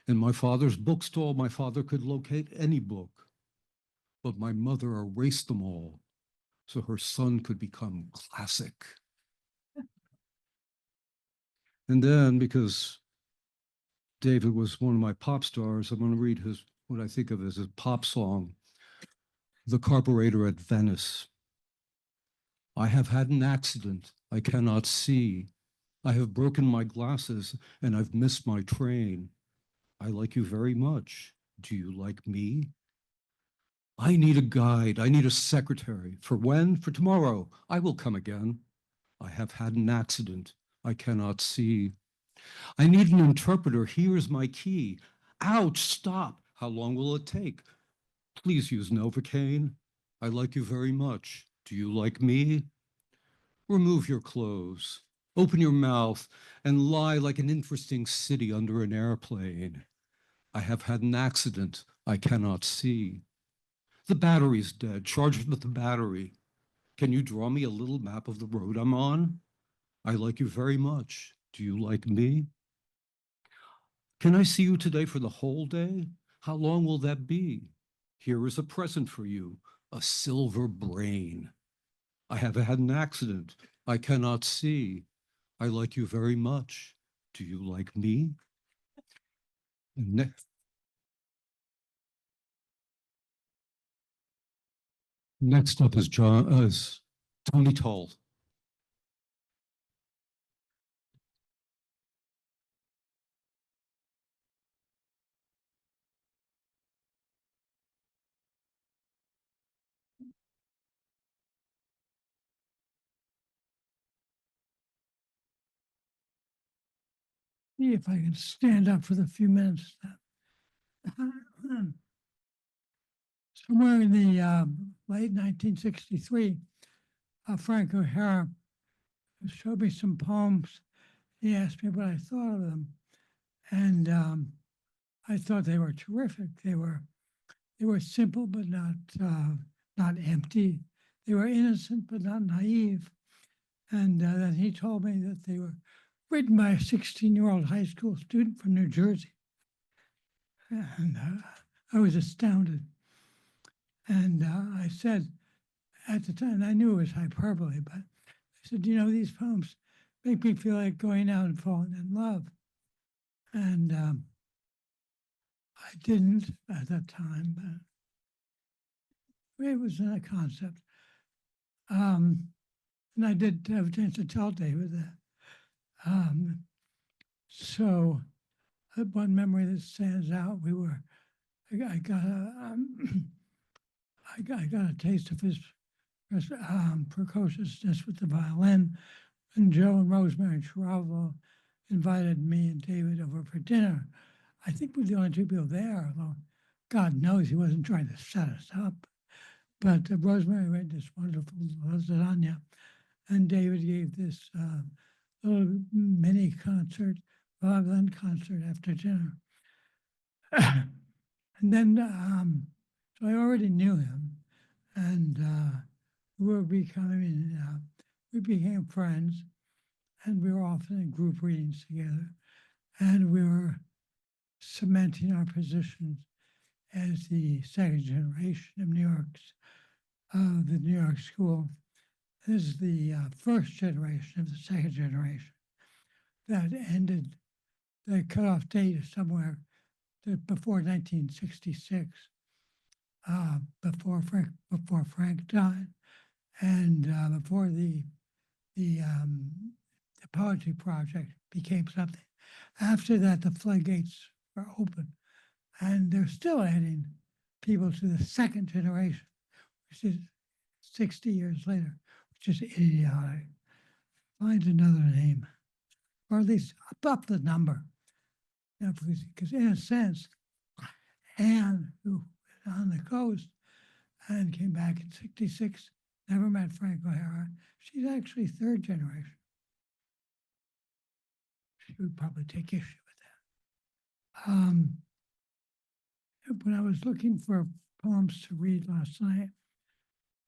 In my father's bookstall, my father could locate any book, but my mother erased them all so her son could become classic. And then, because David was one of my pop stars, I'm going to read his, what I think of as his pop song, The Carburetor at Venice. I have had an accident I cannot see. I have broken my glasses and I've missed my train. I like you very much. Do you like me? I need a guide. I need a secretary. For when? For tomorrow. I will come again. I have had an accident I cannot see. I need an interpreter. Here is my key. Ouch, stop. How long will it take? Please use Novocaine. I like you very much. Do you like me? Remove your clothes. Open your mouth and lie like an interesting city under an airplane. I have had an accident I cannot see. The battery's dead. Charge it with the battery. Can you draw me a little map of the road I'm on? I like you very much. Do you like me? Can I see you today for the whole day? How long will that be? Here is a present for you, a silver brain. I have had an accident I cannot see. I like you very much. Do you like me? Next up is Tony Towle. See if I can stand up for the few minutes. Somewhere in the late 1963, Frank O'Hara showed me some poems. He asked me what I thought of them, and I thought they were terrific. They were simple but not empty. They were innocent but not naive. And then he told me that they were written by a 16-year-old high school student from New Jersey. And I was astounded. And I said, at the time, I knew it was hyperbole, but I said, you know, these poems make me feel like going out and falling in love. And I didn't at that time, but it was a concept. And I did have a chance to tell David that. So one memory that stands out, I got a taste of his precociousness with the violin, and Joe and Rosemary Travel invited me and David over for dinner. I think we're the only two people there, although God knows he wasn't trying to set us up. But Rosemary made this wonderful lasagna, and David gave this little mini concert, violin concert after dinner. And then, so I already knew him, and we became friends, and we were often in group readings together, and we were cementing our positions as the second generation of the New York school. This is the first generation of the second generation that ended. The cutoff date is somewhere before 1966, before Frank died, and before the poetry project became something. After that, the floodgates were open, and they're still adding people to the second generation, which is 60 years later, which is idiotic. Find another name, or at least up the number. You know, because in a sense, Anne, who was on the coast and came back in 66, never met Frank O'Hara. She's actually third generation. She would probably take issue with When I was looking for poems to read last night,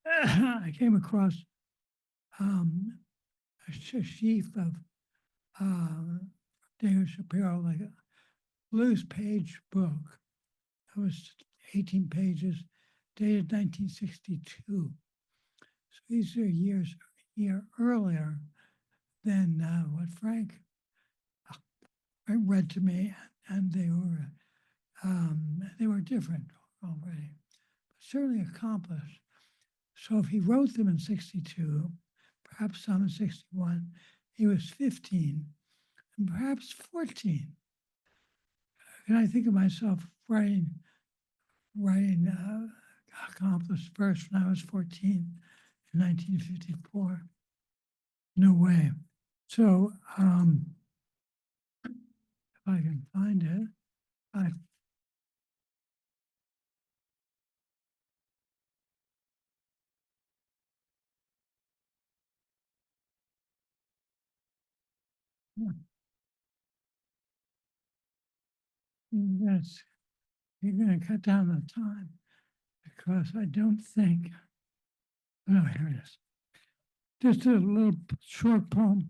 I came across a sheaf of David Shapiro, like a loose page book. That was 18 pages, dated 1962. So these are a year earlier than what Frank read to me, and they were different already, but certainly accomplished. So if he wrote them in 62, perhaps some in 61, he was 15 and perhaps 14. And I think of myself writing accomplished verse when I was 14 in 1954. No way. So if I can find it, yes, you're going to cut down the time because I don't think, oh, here it is. Just a little short poem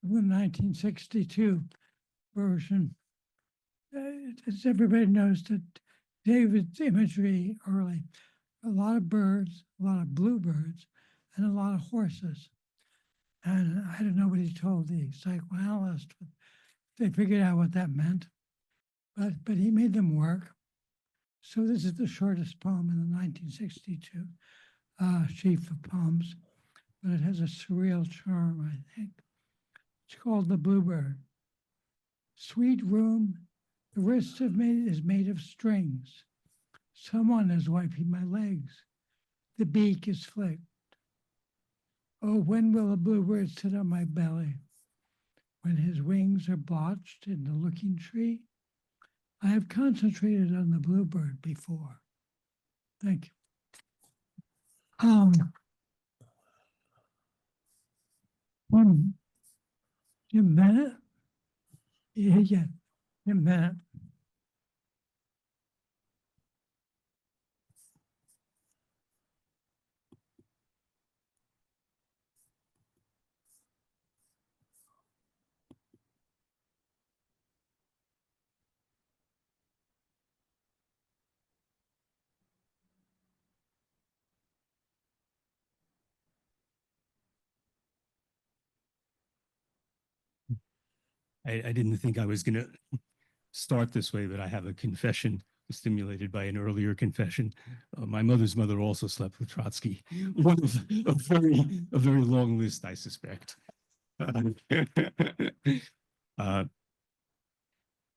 from the 1962 version. As everybody knows, that David's imagery early, a lot of birds, a lot of bluebirds, and a lot of horses. And I don't know what he told the psychoanalyst, but they figured out what that meant. But he made them work. So this is the shortest poem in the 1962 sheaf of poems, but it has a surreal charm, I think. It's called The Bluebird. Sweet room, the wrist is made of strings. Someone is wiping my legs. The beak is flicked. Oh, when will a bluebird sit on my belly? When his wings are blotched in the looking tree? I have concentrated on the bluebird before. Thank you. Jim Bennett? Yeah, Jim Bennett. I didn't think I was going to start this way, but I have a confession stimulated by an earlier confession. My mother's mother also slept with Trotsky. One of a very long list, I suspect.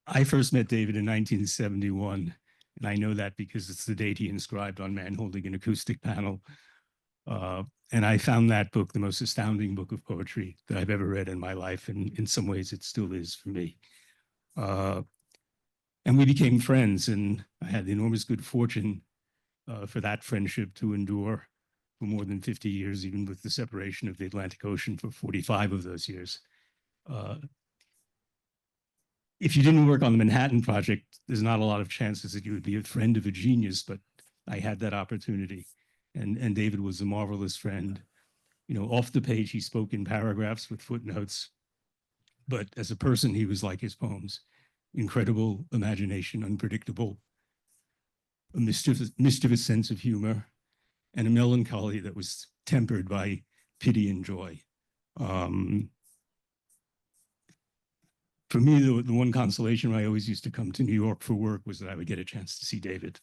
I first met David in 1971, and I know that because it's the date he inscribed on Man Holding an Acoustic Panel. And I found that book the most astounding book of poetry that I've ever read in my life, and in some ways it still is for me. And we became friends, and I had the enormous good fortune for that friendship to endure for more than 50 years, even with the separation of the Atlantic Ocean for 45 of those years. If you didn't work on the Manhattan Project, there's not a lot of chances that you would be a friend of a genius, but I had that opportunity. And David was a marvelous friend. You know, off the page, he spoke in paragraphs with footnotes, but as a person, he was like his poems. Incredible imagination, unpredictable, a mischievous sense of humor, and a melancholy that was tempered by pity and joy. For me, the one consolation when I always used to come to New York for work was that I would get a chance to see David.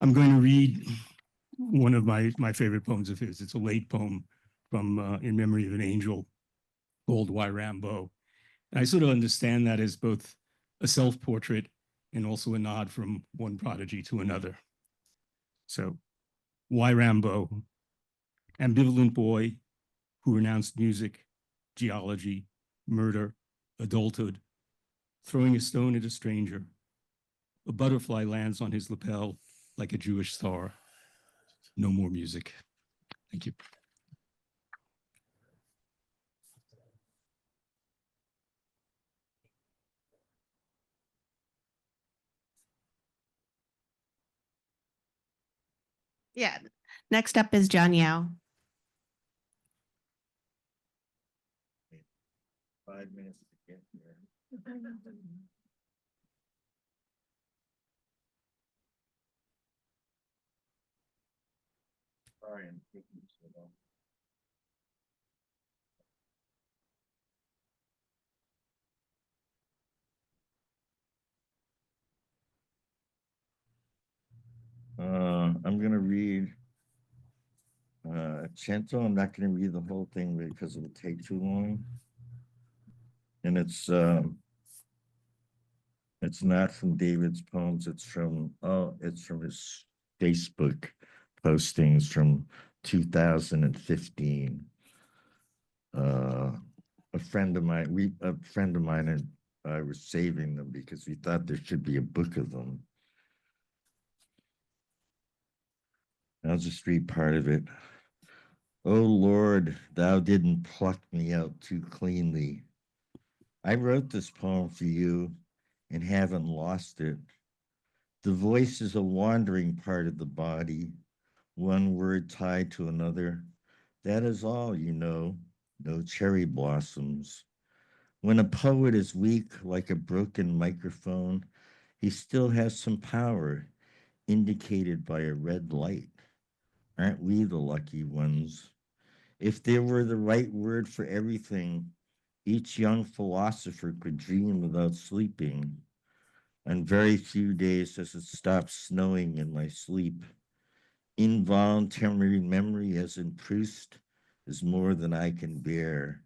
I'm going to read one of my favorite poems of his. It's a late poem from In Memory of an Angel called Why Rambo. And I sort of understand that as both a self-portrait and also a nod from one prodigy to another. So, why Rambo? Ambivalent boy who renounced music, geology, murder, adulthood, throwing a stone at a stranger. A butterfly lands on his lapel like a Jewish star. No more music. Thank you. Yeah. Next up is John Yao. 5 minutes to get there. Sorry, I'm taking so long. I'm gonna read Cento. I'm not gonna read the whole thing because it will take too long. And it's not from David's poems, it's from his Facebook postings from 2015. A friend of mine and I were saving them because we thought there should be a book of them. I'll just read part of it. O Lord, thou didn't pluck me out too cleanly. I wrote this poem for you and haven't lost it. The voice is a wandering part of the body, one word tied to another. That is all, you know, no cherry blossoms. When a poet is weak like a broken microphone, he still has some power, indicated by a red light. Aren't we the lucky ones? If there were the right word for everything, each young philosopher could dream without sleeping. On very few days does it stop snowing in my sleep. Involuntary memory, as in Proust, is more than I can bear.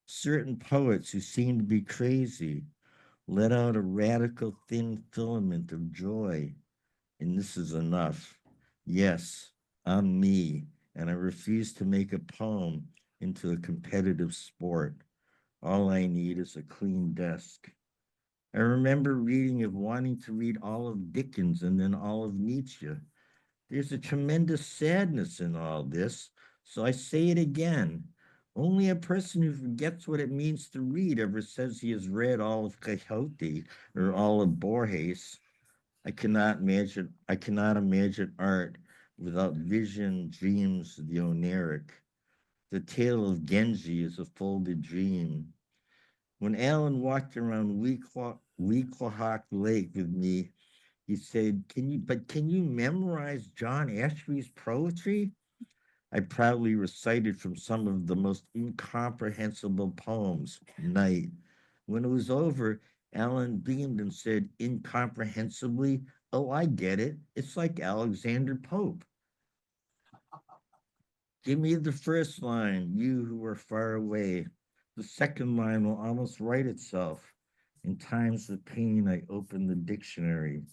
Certain poets who seem to be crazy let out a radical thin filament of joy, and this is enough. Yes, I'm me, and I refuse to make a poem into a competitive sport. All I need is a clean desk. I remember reading of wanting to read all of Dickens and then all of Nietzsche. There's a tremendous sadness in all this, so I say it again. Only a person who forgets what it means to read ever says he has read all of Quixote or all of Borges. I cannot imagine art without vision, dreams, the oniric. The tale of Genji is a folded dream. When Alan walked around Weequahock Lake with me, he said, can you memorize John Ashby's poetry? I proudly recited from some of the most incomprehensible poems, Night. When it was over, Alan beamed and said, incomprehensibly, oh, I get it. It's like Alexander Pope. Give me the first line, you who are far away. The second line will almost write itself. In times of pain, I open the dictionary.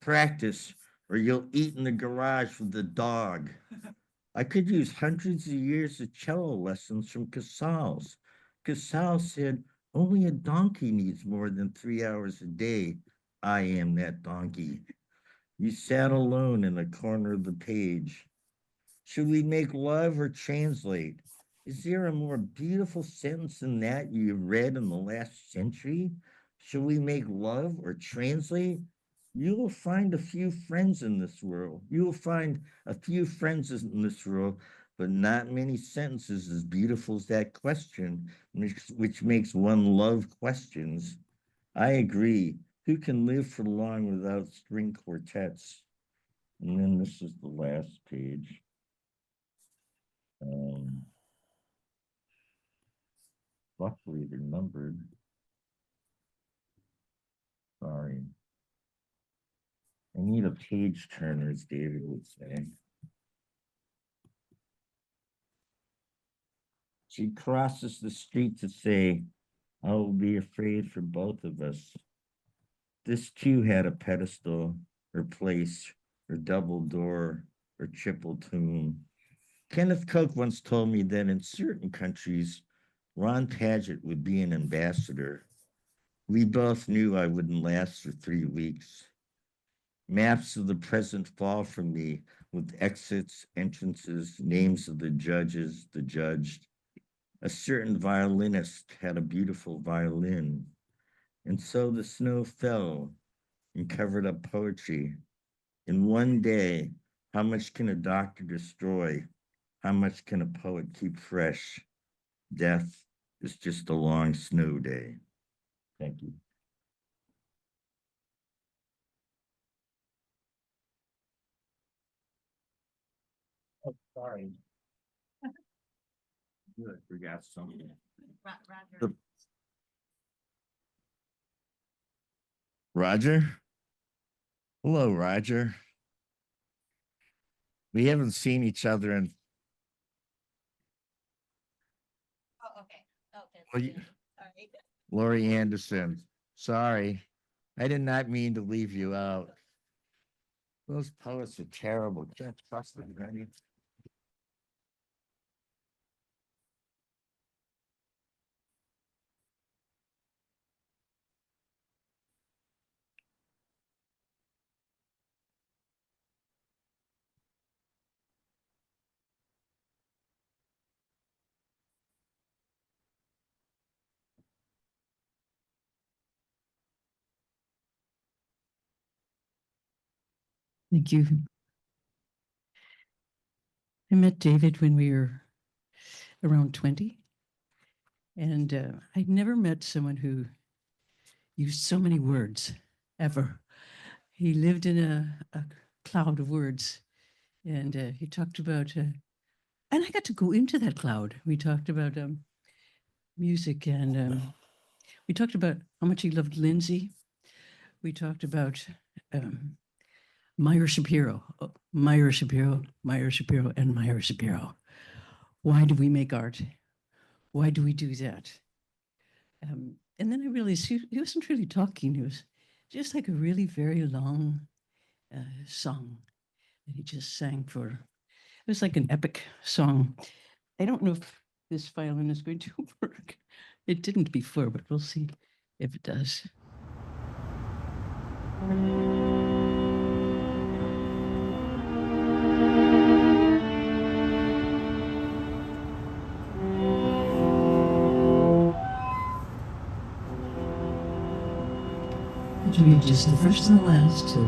Practice, or you'll eat in the garage with the dog. I could use hundreds of years of cello lessons from Casals. Casals said, only a donkey needs more than 3 hours a day. I am that donkey. You sat alone in the corner of the page. Should we make love or translate? Is there a more beautiful sentence than that you've read in the last century? Should we make love or translate? You will find a few friends in this world. You will find a few friends in this world, but not many sentences as beautiful as that question, which makes one love questions. I agree. Who can live for long without string quartets? And then this is the last page. Luckily, they're numbered. Sorry. I need a page turner, as David would say. She crosses the street to say, I will be afraid for both of us. This too had a pedestal, or place, or double door, or triple tomb. Kenneth Coke once told me that in certain countries, Ron Padgett would be an ambassador. We both knew I wouldn't last for 3 weeks. Maps of the present fall from me with exits, entrances, names of the judges, the judged. A certain violinist had a beautiful violin. And so the snow fell and covered up poetry. In one day, How much can a doctor destroy? How much can a poet keep fresh? Death is just a long snow day. Thank you. Oh, sorry. Good, forgot something. The- Rodger? Hello, Rodger. We haven't seen each other in. Oh, okay. Well, Laurie Anderson. Sorry, I did not mean to leave you out. Those poets are terrible. Can't trust them, right? Thank you. I met David when we were around 20. And I'd never met someone who used so many words ever. He lived in a cloud of words. And he talked about, and I got to go into that cloud. We talked about music and we talked about how much he loved Lindsay. We talked about Meyer Shapiro, Meyer Shapiro, Meyer Shapiro, and Meyer Shapiro. Why do we make art? Why do we do that? And then I realized he wasn't really talking. He was just like a really very long song that he just sang for. It was like an epic song. I don't know if this violin is going to work. It didn't before, but we'll see if it does. To read just the first and the last of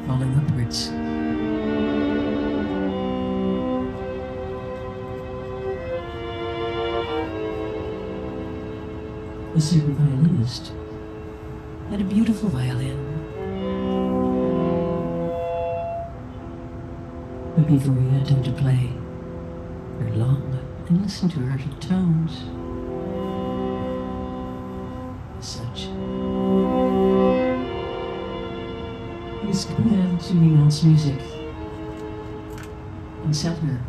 Falling Upwards. A certain violinist had a beautiful violin. But before he had time to play very long and listen to her tones, as such, he was committed to renounce music and sell her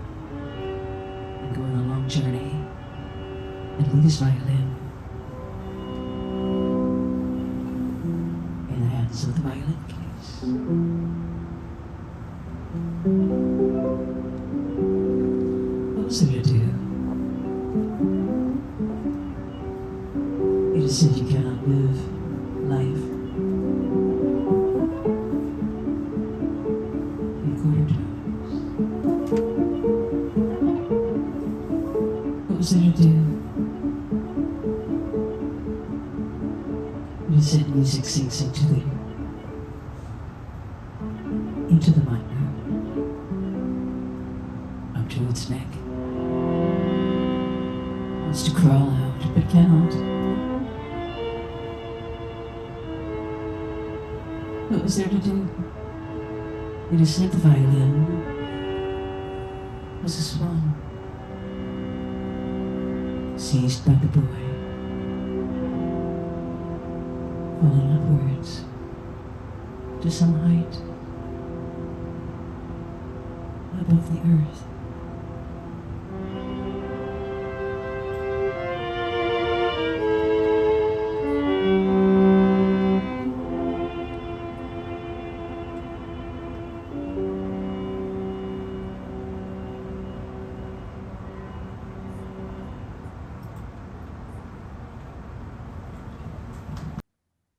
and go on a long journey and leave his violin in the hands of the violin case. What was there to do? It is said you cannot live life in quarter tones. What was there to do? It is said music sinks into the minor, up to its neck. Wants to crawl out, but cannot. What was there to do? It is said the violin was a swan, seized by the boy, falling upwards to some height above the earth.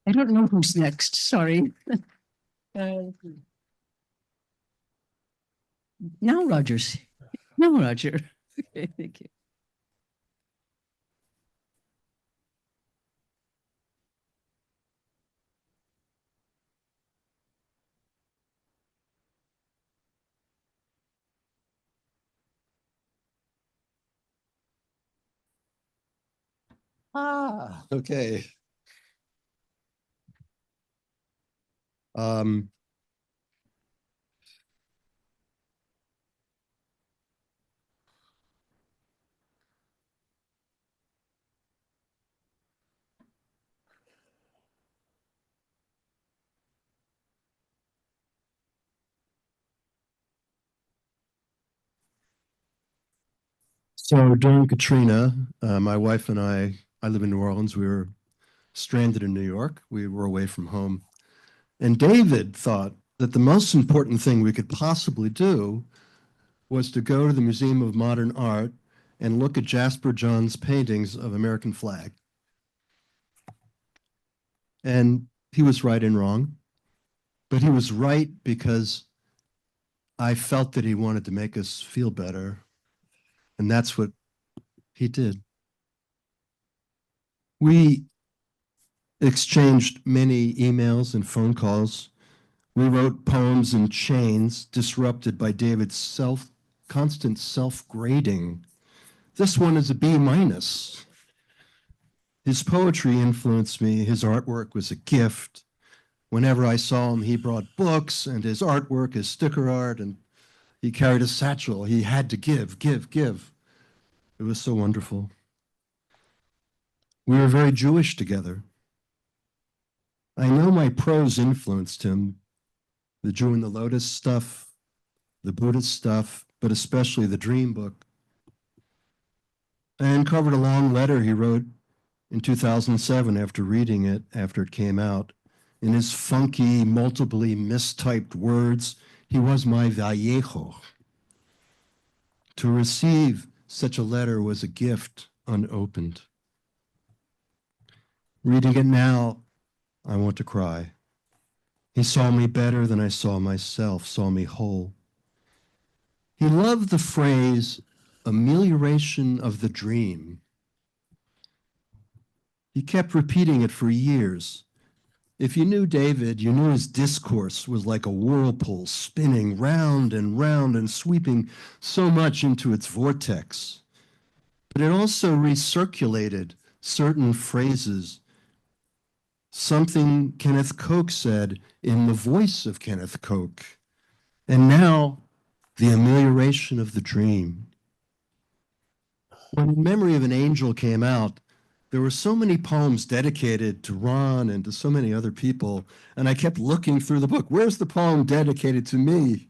I don't know who's next, sorry. Now Rogers. Now Rodger. Okay, thank you. Okay. Um, so during Katrina, my wife and I live in New Orleans. We were stranded in New York. We were away from home. And David thought that the most important thing we could possibly do was to go to the Museum of Modern Art and look at Jasper Johns' paintings of American flag. And he was right and wrong, but he was right because I felt that he wanted to make us feel better. And that's what he did. We exchanged many emails and phone calls. We wrote poems in chains, disrupted by David's constant self-grading. This one is a B minus. His poetry influenced me. His artwork was a gift. Whenever I saw him, he brought books and his artwork, his sticker art, and he carried a satchel. He had to give, give, give. It was so wonderful. We were very Jewish together. I know my prose influenced him, the Jew in the Lotus stuff, the Buddhist stuff, but especially the Dream book. I uncovered a long letter he wrote in 2007 after reading it, after it came out. In his funky, multiply mistyped words, he was my Vallejo. To receive such a letter was a gift unopened. Reading it now, I want to cry. He saw me better than I saw myself, saw me whole. He loved the phrase, amelioration of the dream. He kept repeating it for years. If you knew David, you knew his discourse was like a whirlpool spinning round and sweeping so much into its vortex. But it also recirculated certain phrases, something Kenneth Koch said in the voice of Kenneth Koch. And now, the amelioration of the dream. When In Memory of an Angel came out, there were so many poems dedicated to Ron and to so many other people, and I kept looking through the book. Where's the poem dedicated to me?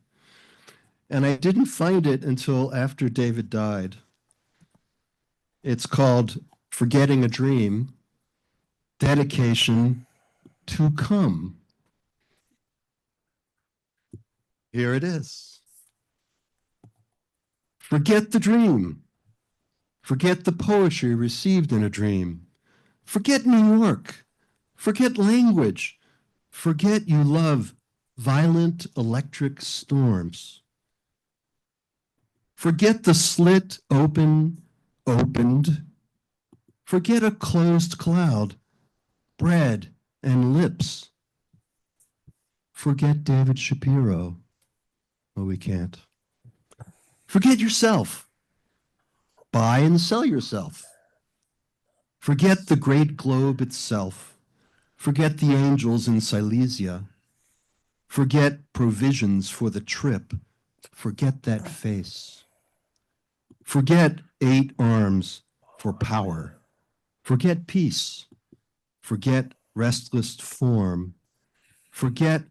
And I didn't find it until after David died. It's called Forgetting a Dream, Dedication to Come. Here it is. Forget the dream. Forget the poetry received in a dream. Forget New York. Forget language. Forget you love violent electric storms. Forget the slit opened. Forget a closed cloud, bread and lips. Forget David Shapiro. Oh, we can't. Forget yourself. Buy and sell yourself. Forget the great globe itself. Forget the angels in Silesia. Forget provisions for the trip. Forget that face. Forget 8 arms for power. Forget peace. Forget restless form. Forget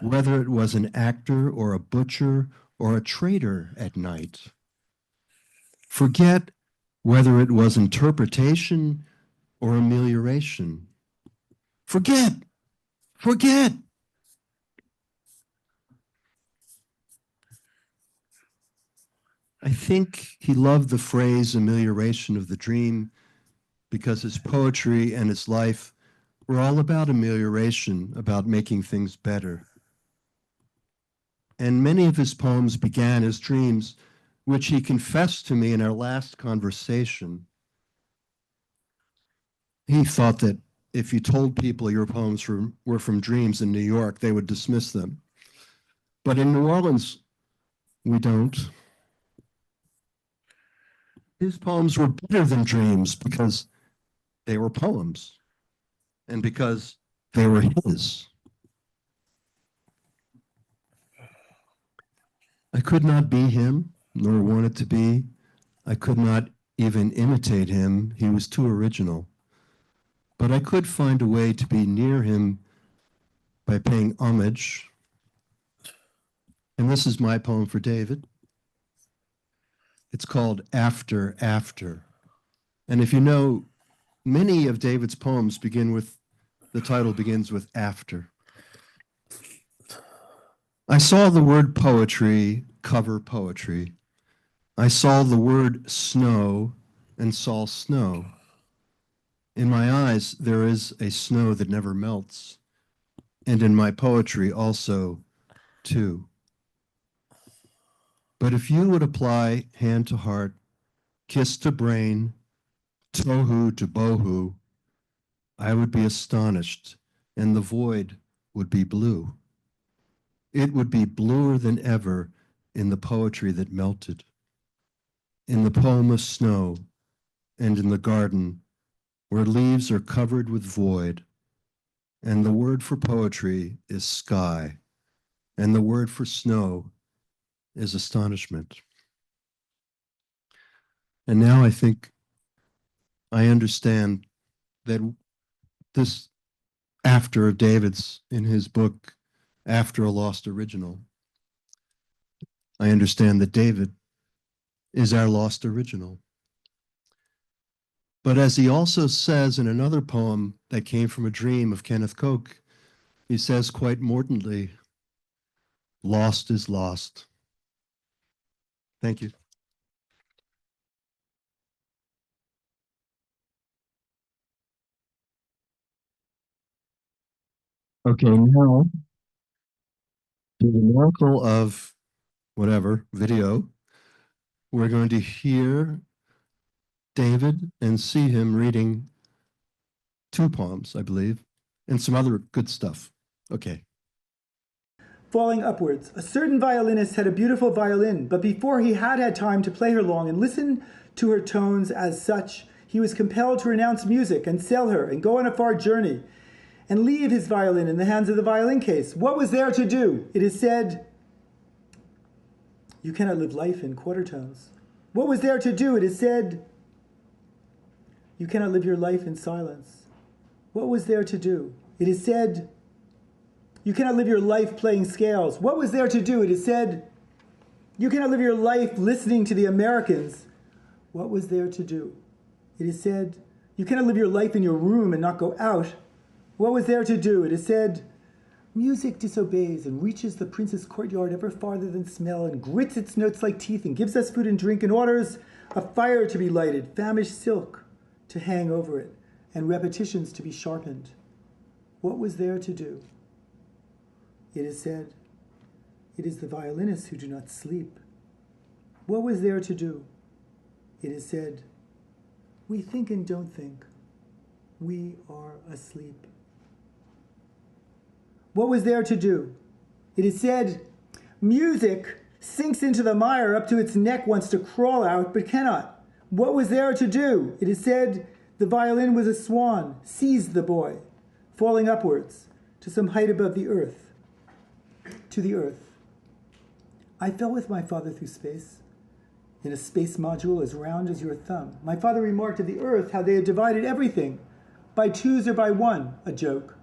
whether it was an actor or a butcher or a traitor at night. Forget whether it was interpretation or amelioration. Forget. I think he loved the phrase amelioration of the dream because his poetry and his life were all about amelioration, about making things better. And many of his poems began as dreams, which he confessed to me in our last conversation. He thought that if you told people your poems were from dreams in New York, they would dismiss them. But in New Orleans, we don't. His poems were better than dreams because they were poems and because they were his. I could not be him, nor wanted to be. I could not even imitate him. He was too original. But I could find a way to be near him by paying homage. And this is my poem for David. It's called After, After. And if you know, many of David's poems begin with, the title begins with after. I saw the word poetry cover poetry. I saw the word snow and saw snow. In my eyes, there is a snow that never melts. And in my poetry also, too. But if you would apply hand to heart, kiss to brain, tohu to bohu, I would be astonished, and the void would be blue. It would be bluer than ever in the poetry that melted, in the poem of snow, and in the garden where leaves are covered with void. And the word for poetry is sky, and the word for snow is astonishment. And now I think I understand that this after David's in his book, After a Lost Original, I understand that David is our lost original. But as he also says in another poem that came from a dream of Kenneth Koch, he says quite mordantly, lost is lost. Thank you. Okay, now to the miracle of whatever video, we're going to hear David and see him reading 2 poems, I believe, and some other good stuff. Okay. Falling upwards. A certain violinist had a beautiful violin, but before he had time to play her long and listen to her tones as such, he was compelled to renounce music and sell her and go on a far journey and leave his violin in the hands of the violin case. What was there to do? It is said, you cannot live life in quarter tones. What was there to do? It is said, you cannot live your life in silence. What was there to do? It is said, you cannot live your life playing scales. What was there to do? It is said, you cannot live your life listening to the Americans. What was there to do? It is said, you cannot live your life in your room and not go out. What was there to do? It is said, music disobeys and reaches the prince's courtyard ever farther than smell and grits its notes like teeth and gives us food and drink and orders a fire to be lighted, famished silk to hang over it, and repetitions to be sharpened. What was there to do? It is said, it is the violinists who do not sleep. What was there to do? It is said, we think and don't think. We are asleep. What was there to do? It is said, music sinks into the mire up to its neck, wants to crawl out, but cannot. What was there to do? It is said, the violin was a swan, seized the boy, falling upwards to some height above the earth, to the earth. I fell with my father through space, in a space module as round as your thumb. My father remarked of the earth how they had divided everything, by 2s or by 1, a joke.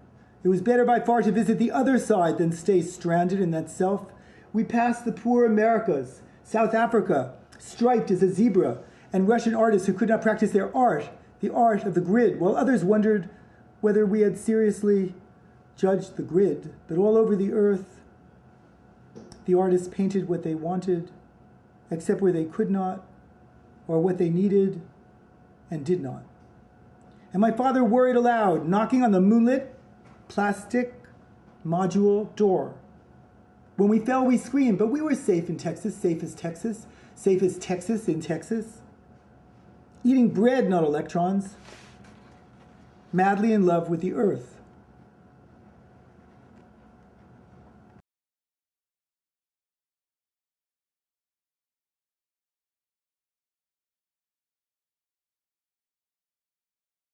It was better by far to visit the other side than stay stranded in that self. We passed the poor Americas, South Africa, striped as a zebra, and Russian artists who could not practice their art, the art of the grid, while others wondered whether we had seriously judged the grid. But all over the earth, the artists painted what they wanted, except where they could not, or what they needed and did not. And my father worried aloud, knocking on the moonlit plastic module door. When we fell, we screamed, but we were safe in Texas, safe as Texas in Texas. Eating bread, not electrons. Madly in love with the earth.